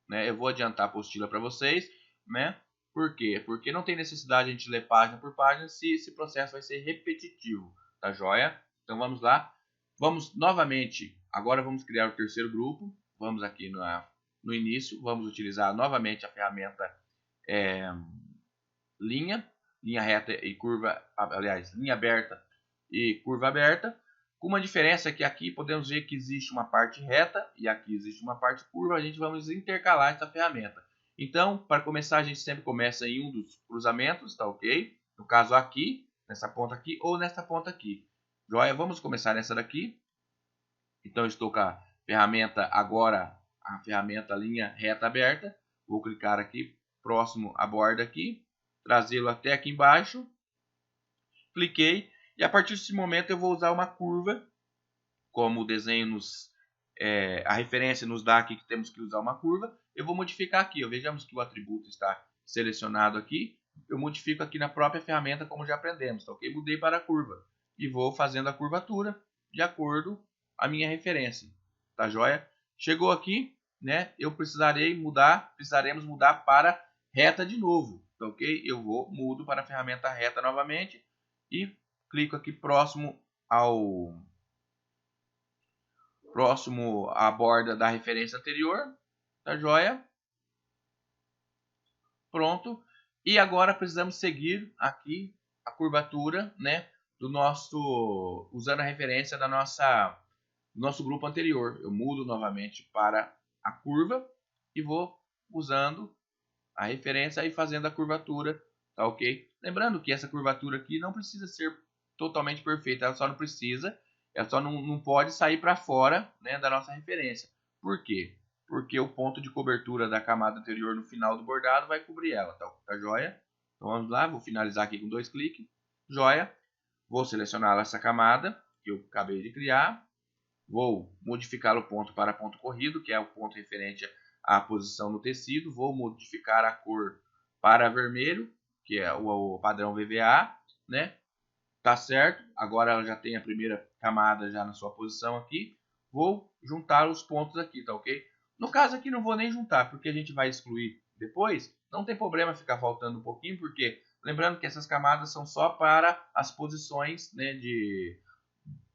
né? Eu vou adiantar a apostila para vocês, né? Por quê? Porque não tem necessidade de a gente ler página por página se esse processo vai ser repetitivo, tá joia? Então vamos lá. Vamos novamente, agora vamos criar o terceiro grupo. Vamos aqui no início, vamos utilizar novamente a ferramenta linha reta e curva, aliás, linha aberta e curva aberta. Com uma diferença que aqui podemos ver que existe uma parte reta e aqui existe uma parte curva. A gente vamos intercalar essa ferramenta. Então, para começar, a gente sempre começa em um dos cruzamentos, tá ok? No caso aqui, nessa ponta aqui ou nessa ponta aqui. Joia? Vamos começar nessa daqui. Então, estou com a ferramenta agora, a ferramenta linha reta aberta. Vou clicar aqui, próximo à borda aqui. trazê-lo até aqui embaixo. Cliquei e a partir desse momento eu vou usar uma curva, como o desenho a referência nos dá aqui que temos que usar uma curva. Eu vou modificar aqui, vejamos que o atributo está selecionado aqui. Eu modifico aqui na própria ferramenta como já aprendemos, tá ok? Mudei para a curva e vou fazendo a curvatura de acordo com a minha referência, tá joia? Chegou aqui, né? Precisaremos mudar para reta de novo, tá ok? Eu mudo para a ferramenta reta novamente e clico aqui próximo à borda da referência anterior, tá joia? Pronto. E agora precisamos seguir aqui a curvatura, né, usando a referência do nosso grupo anterior. Eu mudo novamente para a curva e vou usando a referência e fazendo a curvatura, tá ok? Lembrando que essa curvatura aqui não precisa ser totalmente perfeita, ela só não pode sair para fora, né, da nossa referência. Por quê? Porque o ponto de cobertura da camada anterior no final do bordado vai cobrir ela, tá joia? Então vamos lá, vou finalizar aqui com 2 cliques, joia. Vou selecionar essa camada que eu acabei de criar, vou modificar o ponto para ponto corrido, que é o ponto referente à posição no tecido, vou modificar a cor para vermelho, que é o padrão VVA, né? Tá certo? Agora ela já tem a primeira camada já na sua posição aqui. Vou juntar os pontos aqui, tá ok? No caso aqui não vou nem juntar, porque a gente vai excluir depois. Não tem problema ficar faltando um pouquinho, porque lembrando que essas camadas são só para as posições, né,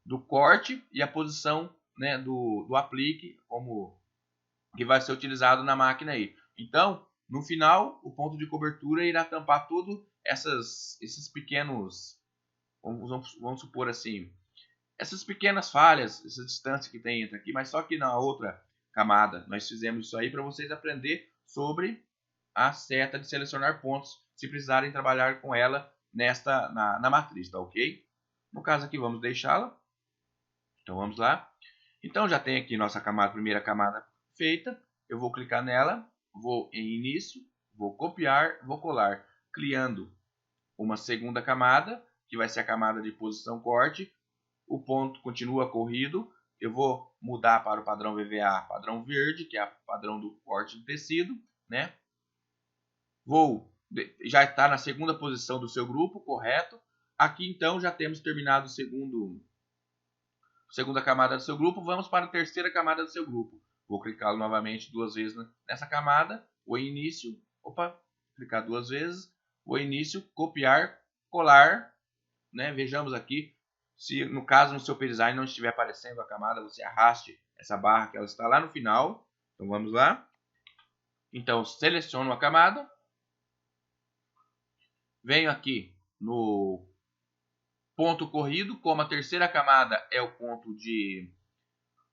do corte e a posição, né, do aplique, como que vai ser utilizado na máquina aí. Então, no final, o ponto de cobertura irá tampar tudo esses pequenos, vamos supor assim, essas pequenas falhas, essa distância que tem entre aqui, mas só que na outra camada nós fizemos isso aí para vocês aprender sobre a seta de selecionar pontos, se precisarem trabalhar com ela na matriz, tá ok? No caso aqui vamos deixá-la. Então vamos lá. Então já tem aqui nossa primeira camada feita. Eu vou clicar nela, vou em início, vou copiar, vou colar, criando uma segunda camada, que vai ser a camada de posição corte. O ponto continua corrido. Eu vou mudar para o padrão VVA, padrão verde, que é o padrão do corte do tecido, né? Já está na segunda posição do seu grupo, correto? Aqui então já temos terminado segunda camada do seu grupo. Vamos para a terceira camada do seu grupo. Vou clicar novamente 2 vezes nessa camada. O início, clicar 2 vezes. O início, copiar, colar, né? Vejamos aqui, se no caso no seu design não estiver aparecendo a camada, você arraste essa barra que ela está lá no final. Então vamos lá. Então seleciono a camada. Venho aqui no ponto corrido, como a terceira camada é o ponto de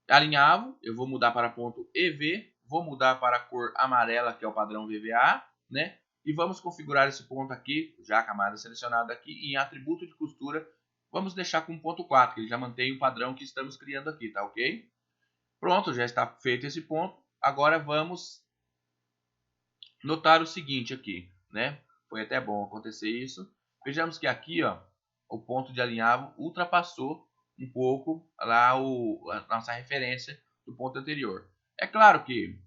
alinhavo, eu vou mudar para ponto EV, vou mudar para a cor amarela, que é o padrão VVA, né? E vamos configurar esse ponto aqui, já a camada selecionada aqui, em atributo de costura, vamos deixar com ponto 4, que ele já mantém o padrão que estamos criando aqui, tá ok? Pronto, já está feito esse ponto. Agora vamos notar o seguinte aqui, né? Foi até bom acontecer isso. Vejamos que aqui, ó, o ponto de alinhavo ultrapassou um pouco lá a nossa referência do ponto anterior. É claro que,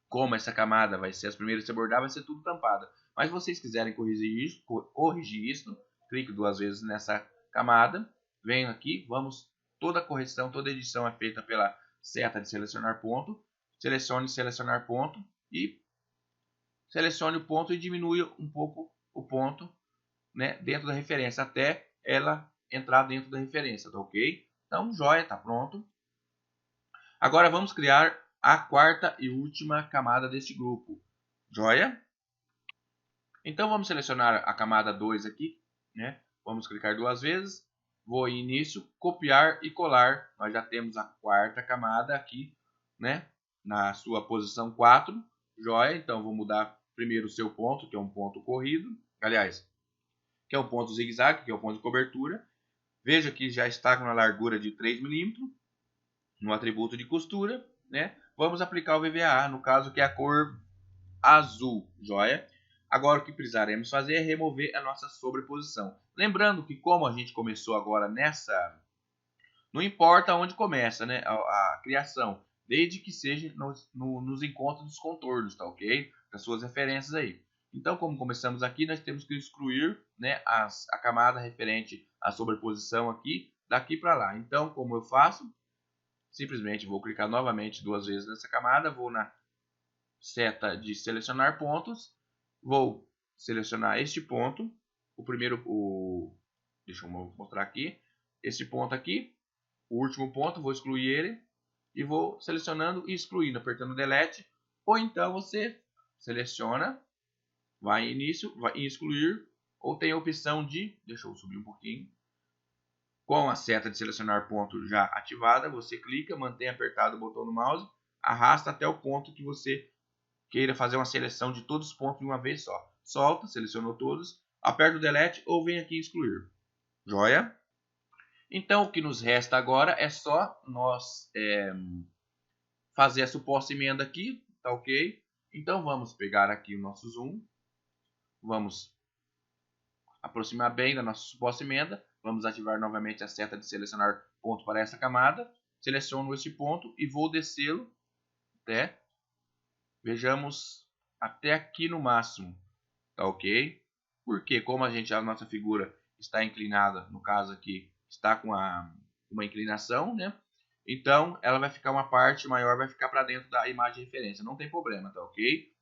como essa camada vai ser as primeiras a se bordar, vai ser tudo tampada. Mas se vocês quiserem corrigir isso, clique 2 vezes nessa camada, venho aqui, toda a correção, toda a edição é feita pela seta de selecionar ponto, selecione selecionar ponto e selecione o ponto e diminui um pouco o ponto, né, dentro da referência, até ela entrar dentro da referência, tá ok? Então, joia, tá pronto. Agora vamos criar a quarta e última camada deste grupo, joia? Então vamos selecionar a camada 2 aqui, né? Vamos clicar 2 vezes, vou em início, copiar e colar. Nós já temos a quarta camada aqui, né, na sua posição 4, joia? Então vou mudar primeiro o seu ponto, que é um ponto corrido, aliás, que é o ponto zigue-zague, que é o ponto de cobertura. Veja que já está com uma largura de 3 milímetros no atributo de costura, né? Vamos aplicar o VVA, no caso que é a cor azul, joia? Agora o que precisaremos fazer é remover a nossa sobreposição. Lembrando que como a gente começou agora nessa... Não importa onde começa, né, a criação, desde que seja nos encontros dos contornos, tá ok? Das suas referências aí. Então, como começamos aqui, nós temos que excluir, né, a camada referente à sobreposição aqui, daqui para lá. Então, como eu faço? Simplesmente vou clicar novamente 2 vezes nessa camada, vou na seta de selecionar pontos, vou selecionar este ponto, deixa eu mostrar aqui, este ponto aqui, o último ponto, vou excluir ele e vou selecionando e excluindo, apertando Delete, ou então você seleciona, vai em início, vai em excluir, ou tem a opção de, deixa eu subir um pouquinho, com a seta de selecionar ponto já ativada, você clica, mantém apertado o botão do mouse, arrasta até o ponto que você queira fazer uma seleção de todos os pontos de uma vez só. Solta, selecionou todos, aperta o Delete ou vem aqui em excluir. Joia? Então o que nos resta agora é só nós fazer a suposta emenda aqui, tá ok? Então vamos pegar aqui o nosso zoom, vamos aproximar bem da nossa suposta emenda, vamos ativar novamente a seta de selecionar ponto para essa camada, seleciono este ponto e vou descê-lo até, vejamos, até aqui no máximo, tá ok? Porque como a nossa figura está inclinada, no caso aqui, está com uma inclinação, né? Então, ela vai ficar uma parte maior, vai ficar para dentro da imagem de referência. Não tem problema, tá ok?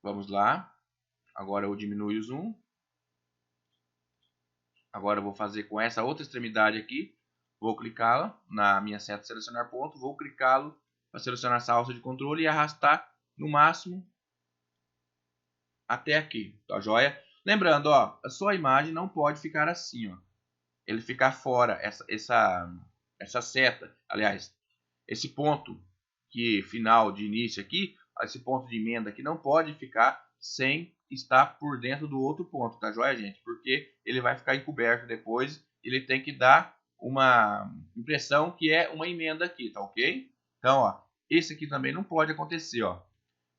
Vamos lá. Agora eu diminuo o zoom. Agora eu vou fazer com essa outra extremidade aqui. Vou clicá-la na minha seta selecionar ponto. Vou clicá-lo para selecionar essa alça de controle e arrastar no máximo até aqui, tá joia? Lembrando, ó, a sua imagem não pode ficar assim, ó. Ele ficar fora, essa seta, aliás, esse ponto que final de início aqui, esse ponto de emenda aqui não pode ficar sem estar por dentro do outro ponto, tá joia, gente? Porque ele vai ficar encoberto depois, ele tem que dar uma impressão que é uma emenda aqui, tá ok? Então, ó, esse aqui também não pode acontecer, ó.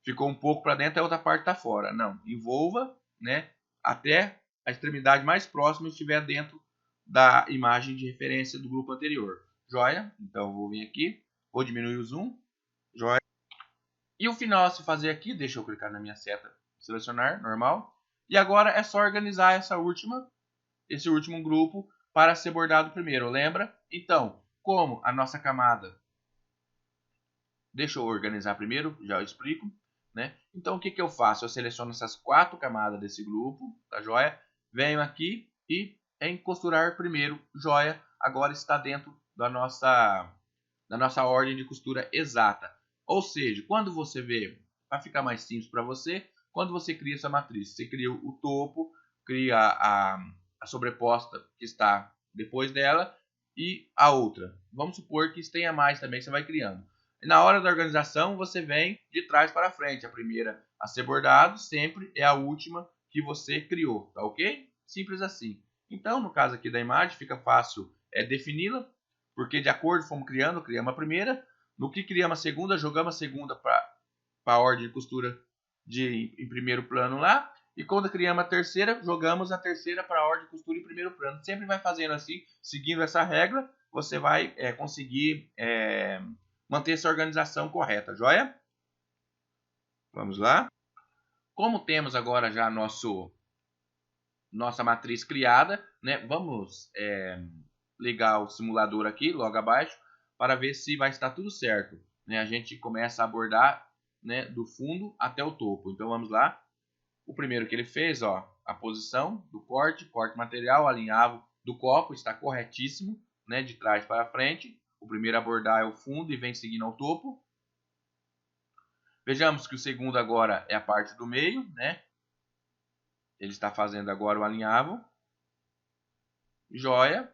Ficou um pouco para dentro, a outra parte está fora. Não, envolva, né, até a extremidade mais próxima estiver dentro da imagem de referência do grupo anterior. Joia? Então, vou vir aqui, vou diminuir o zoom. Joia? E o final a se fazer aqui, deixa eu clicar na minha seta, selecionar, normal. E agora é só organizar esse último grupo para ser bordado primeiro, lembra? Então, como a nossa camada... Deixa eu organizar primeiro, já eu explico. Né? Então, o que eu faço? Eu seleciono essas 4 camadas desse grupo, tá joia? Venho aqui e em costurar primeiro, joia, agora está dentro da nossa ordem de costura exata. Ou seja, quando você vê, para ficar mais simples para você, quando você cria essa matriz, você cria o topo, cria a sobreposta que está depois dela e a outra. Vamos supor que tenha mais também que você vai criando. E na hora da organização, você vem de trás para frente. A primeira a ser bordado sempre é a última que você criou, tá ok? Simples assim. Então, no caso aqui da imagem, fica fácil defini-la, porque de acordo com como criamos a primeira. No que criamos a segunda, jogamos a segunda para a ordem de costura em primeiro plano lá. E quando criamos a terceira, jogamos a terceira para a ordem de costura em primeiro plano. Sempre vai fazendo assim, seguindo essa regra, você vai conseguir... manter essa organização correta, joia? Vamos lá. Como temos agora já nossa matriz criada, né? Vamos ligar o simulador aqui, logo abaixo, para ver se vai estar tudo certo. Né? A gente começa a abordar, né, do fundo até o topo. Então vamos lá. O primeiro que ele fez, ó, a posição do corte material, alinhavo do copo, está corretíssimo, né, de trás para frente. O primeiro a abordar é o fundo e vem seguindo ao topo. Vejamos que o segundo agora é a parte do meio, né? Ele está fazendo agora o alinhavo. Joia.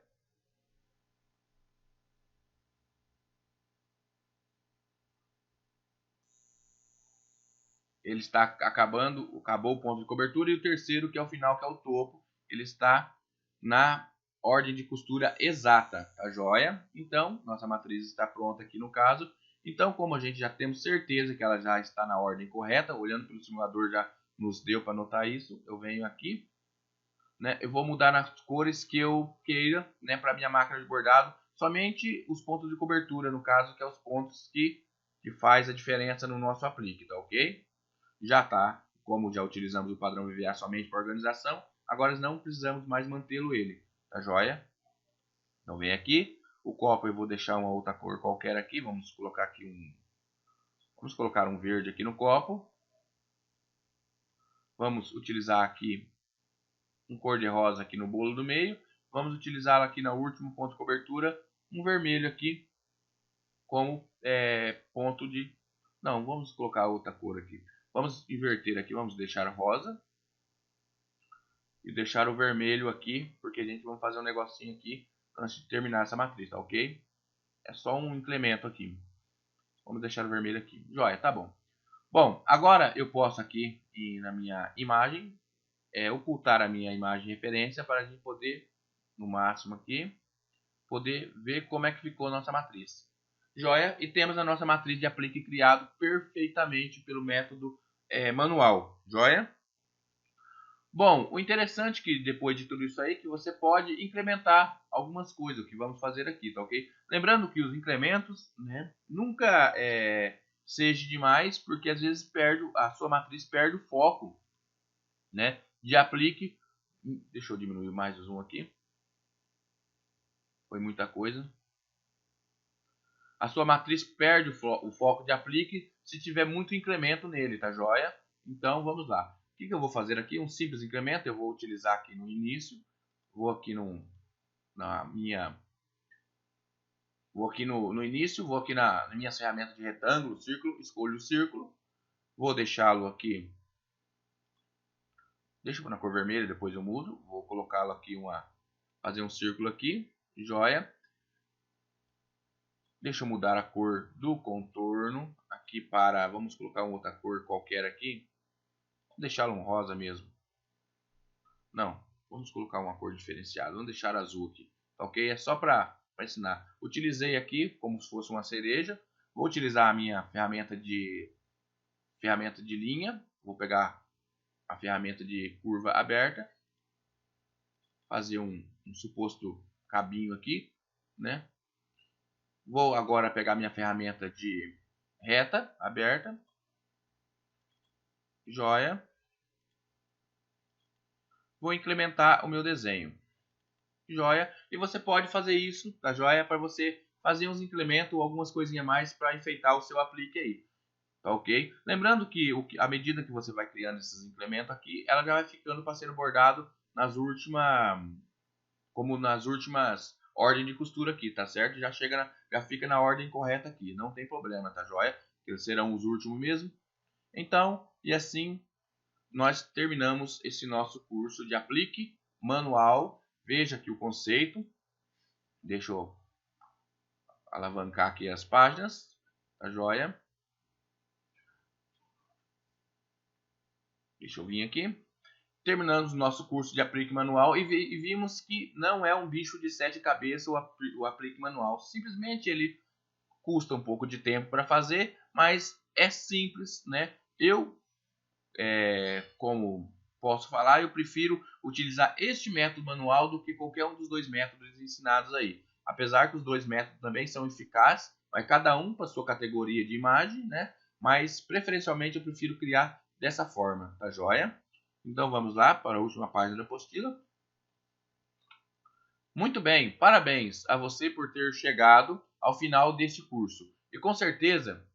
Ele está acabou o ponto de cobertura. E o terceiro, que é o final, que é o topo, ele está na ordem de costura exata, tá joia? Então, nossa matriz está pronta aqui no caso. Então, como a gente já temos certeza que ela já está na ordem correta, olhando pelo simulador já nos deu para notar isso. Eu venho aqui, né? Eu vou mudar nas cores que eu queira, né? Para minha máquina de bordado, somente os pontos de cobertura, no caso, que é os pontos que faz a diferença no nosso aplique, tá ok? Já tá, como já utilizamos o padrão VVA somente para organização, agora não precisamos mais mantê-lo ele, tá joia? Então vem aqui, o copo eu vou deixar uma outra cor qualquer aqui, vamos colocar aqui vamos colocar um verde aqui no copo. Vamos utilizar aqui um cor de rosa aqui no bolo do meio. Vamos utilizá-lo aqui no último ponto de cobertura, um vermelho aqui como ponto de... Não, vamos colocar outra cor aqui. Vamos inverter aqui, vamos deixar rosa e deixar o vermelho aqui, porque a gente vai fazer um negocinho aqui antes de terminar essa matriz, tá ok? É só um incremento aqui. Vamos deixar o vermelho aqui. Joia, tá bom. Bom, agora eu posso aqui ir na minha imagem, ocultar a minha imagem de referência para a gente poder, no máximo aqui, poder ver como é que ficou a nossa matriz. Joia, e temos a nossa matriz de aplique criado perfeitamente pelo método manual. Joia? Bom, o interessante é que depois de tudo isso aí, que você pode incrementar algumas coisas, o que vamos fazer aqui, tá ok? Lembrando que os incrementos, né, nunca seja demais, porque às vezes a sua matriz perde o foco, né, de aplique. Deixa eu diminuir mais o zoom aqui. Foi muita coisa. A sua matriz perde o foco de aplique se tiver muito incremento nele, tá joia? Então vamos lá. O que eu vou fazer aqui? Um simples incremento, eu vou utilizar aqui no início. Vou aqui no início, vou aqui na minha ferramenta de retângulo, círculo, escolho o círculo. Vou deixá-lo aqui. Deixa eu na cor vermelha, depois eu mudo. Vou colocá-lo aqui, fazer um círculo aqui, joia. Deixa eu mudar a cor do contorno aqui para, vamos colocar uma outra cor qualquer aqui. Vou deixá-lo um rosa mesmo. Não, vamos colocar uma cor diferenciada. Vamos deixar azul aqui, ok? É só para ensinar. Utilizei aqui como se fosse uma cereja. Vou utilizar a minha ferramenta de linha. Vou pegar a ferramenta de curva aberta, fazer um suposto cabinho aqui, né? Vou agora pegar minha ferramenta de reta aberta, joia. Vou incrementar o meu desenho, joia. E você pode fazer isso, tá joia, para você fazer uns incrementos ou algumas coisinhas a mais para enfeitar o seu aplique aí, tá ok? Lembrando que à medida que você vai criando esses incrementos aqui, ela já vai ficando para ser bordado nas últimas ordem de costura aqui, tá certo? Já fica na ordem correta aqui, não tem problema, tá joia? Eles serão os últimos mesmo. Então, e assim nós terminamos esse nosso curso de aplique manual. Veja aqui o conceito. Deixa eu alavancar aqui as páginas, tá joia? Deixa eu vir aqui. Terminamos o nosso curso de aplique manual e vimos que não é um bicho de 7 cabeças o aplique manual. Simplesmente ele custa um pouco de tempo para fazer, mas é simples, né? Como posso falar, eu prefiro utilizar este método manual do que qualquer um dos dois métodos ensinados aí. Apesar que os dois métodos também são eficazes, vai cada um para sua categoria de imagem, né? Mas preferencialmente eu prefiro criar dessa forma, tá joia? Então vamos lá para a última página da apostila. Muito bem, parabéns a você por ter chegado ao final deste curso. E com certeza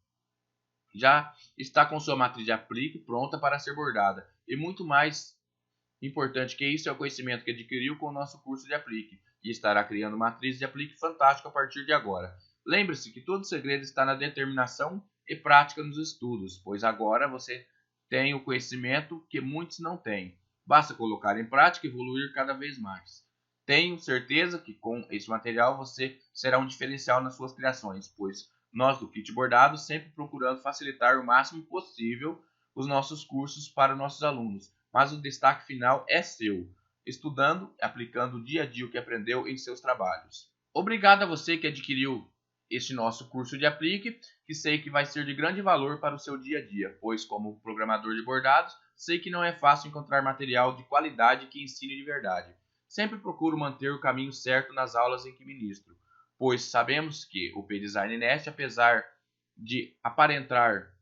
já está com sua matriz de aplique pronta para ser bordada. E muito mais importante que isso é o conhecimento que adquiriu com o nosso curso de aplique. E estará criando matriz de aplique fantástico a partir de agora. Lembre-se que todo segredo está na determinação e prática nos estudos, pois agora você tem o conhecimento que muitos não têm. Basta colocar em prática e evoluir cada vez mais. Tenho certeza que com esse material você será um diferencial nas suas criações, pois nós do Kit Bordado sempre procuramos facilitar o máximo possível os nossos cursos para nossos alunos, mas o destaque final é seu, estudando e aplicando dia a dia o que aprendeu em seus trabalhos. Obrigado a você que adquiriu este nosso curso de aplique, que sei que vai ser de grande valor para o seu dia a dia, pois como programador de bordados, sei que não é fácil encontrar material de qualidade que ensine de verdade. Sempre procuro manter o caminho certo nas aulas em que ministro, pois sabemos que o P-Design Nest, apesar de aparentar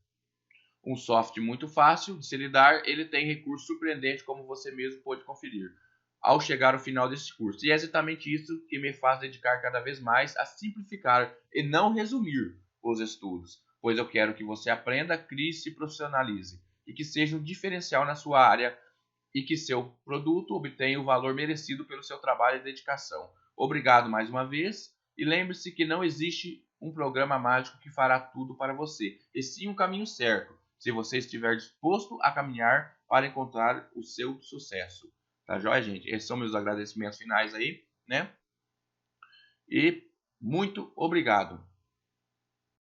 um software muito fácil de se lidar, ele tem recursos surpreendentes, como você mesmo pode conferir ao chegar ao final desse curso. E é exatamente isso que me faz dedicar cada vez mais a simplificar e não resumir os estudos, pois eu quero que você aprenda, crie e se profissionalize, e que seja um diferencial na sua área e que seu produto obtenha o valor merecido pelo seu trabalho e dedicação. Obrigado mais uma vez, e lembre-se que não existe um programa mágico que fará tudo para você, e sim um caminho certo, se você estiver disposto a caminhar para encontrar o seu sucesso. Tá joia, gente? Esses são meus agradecimentos finais aí, né? E muito obrigado.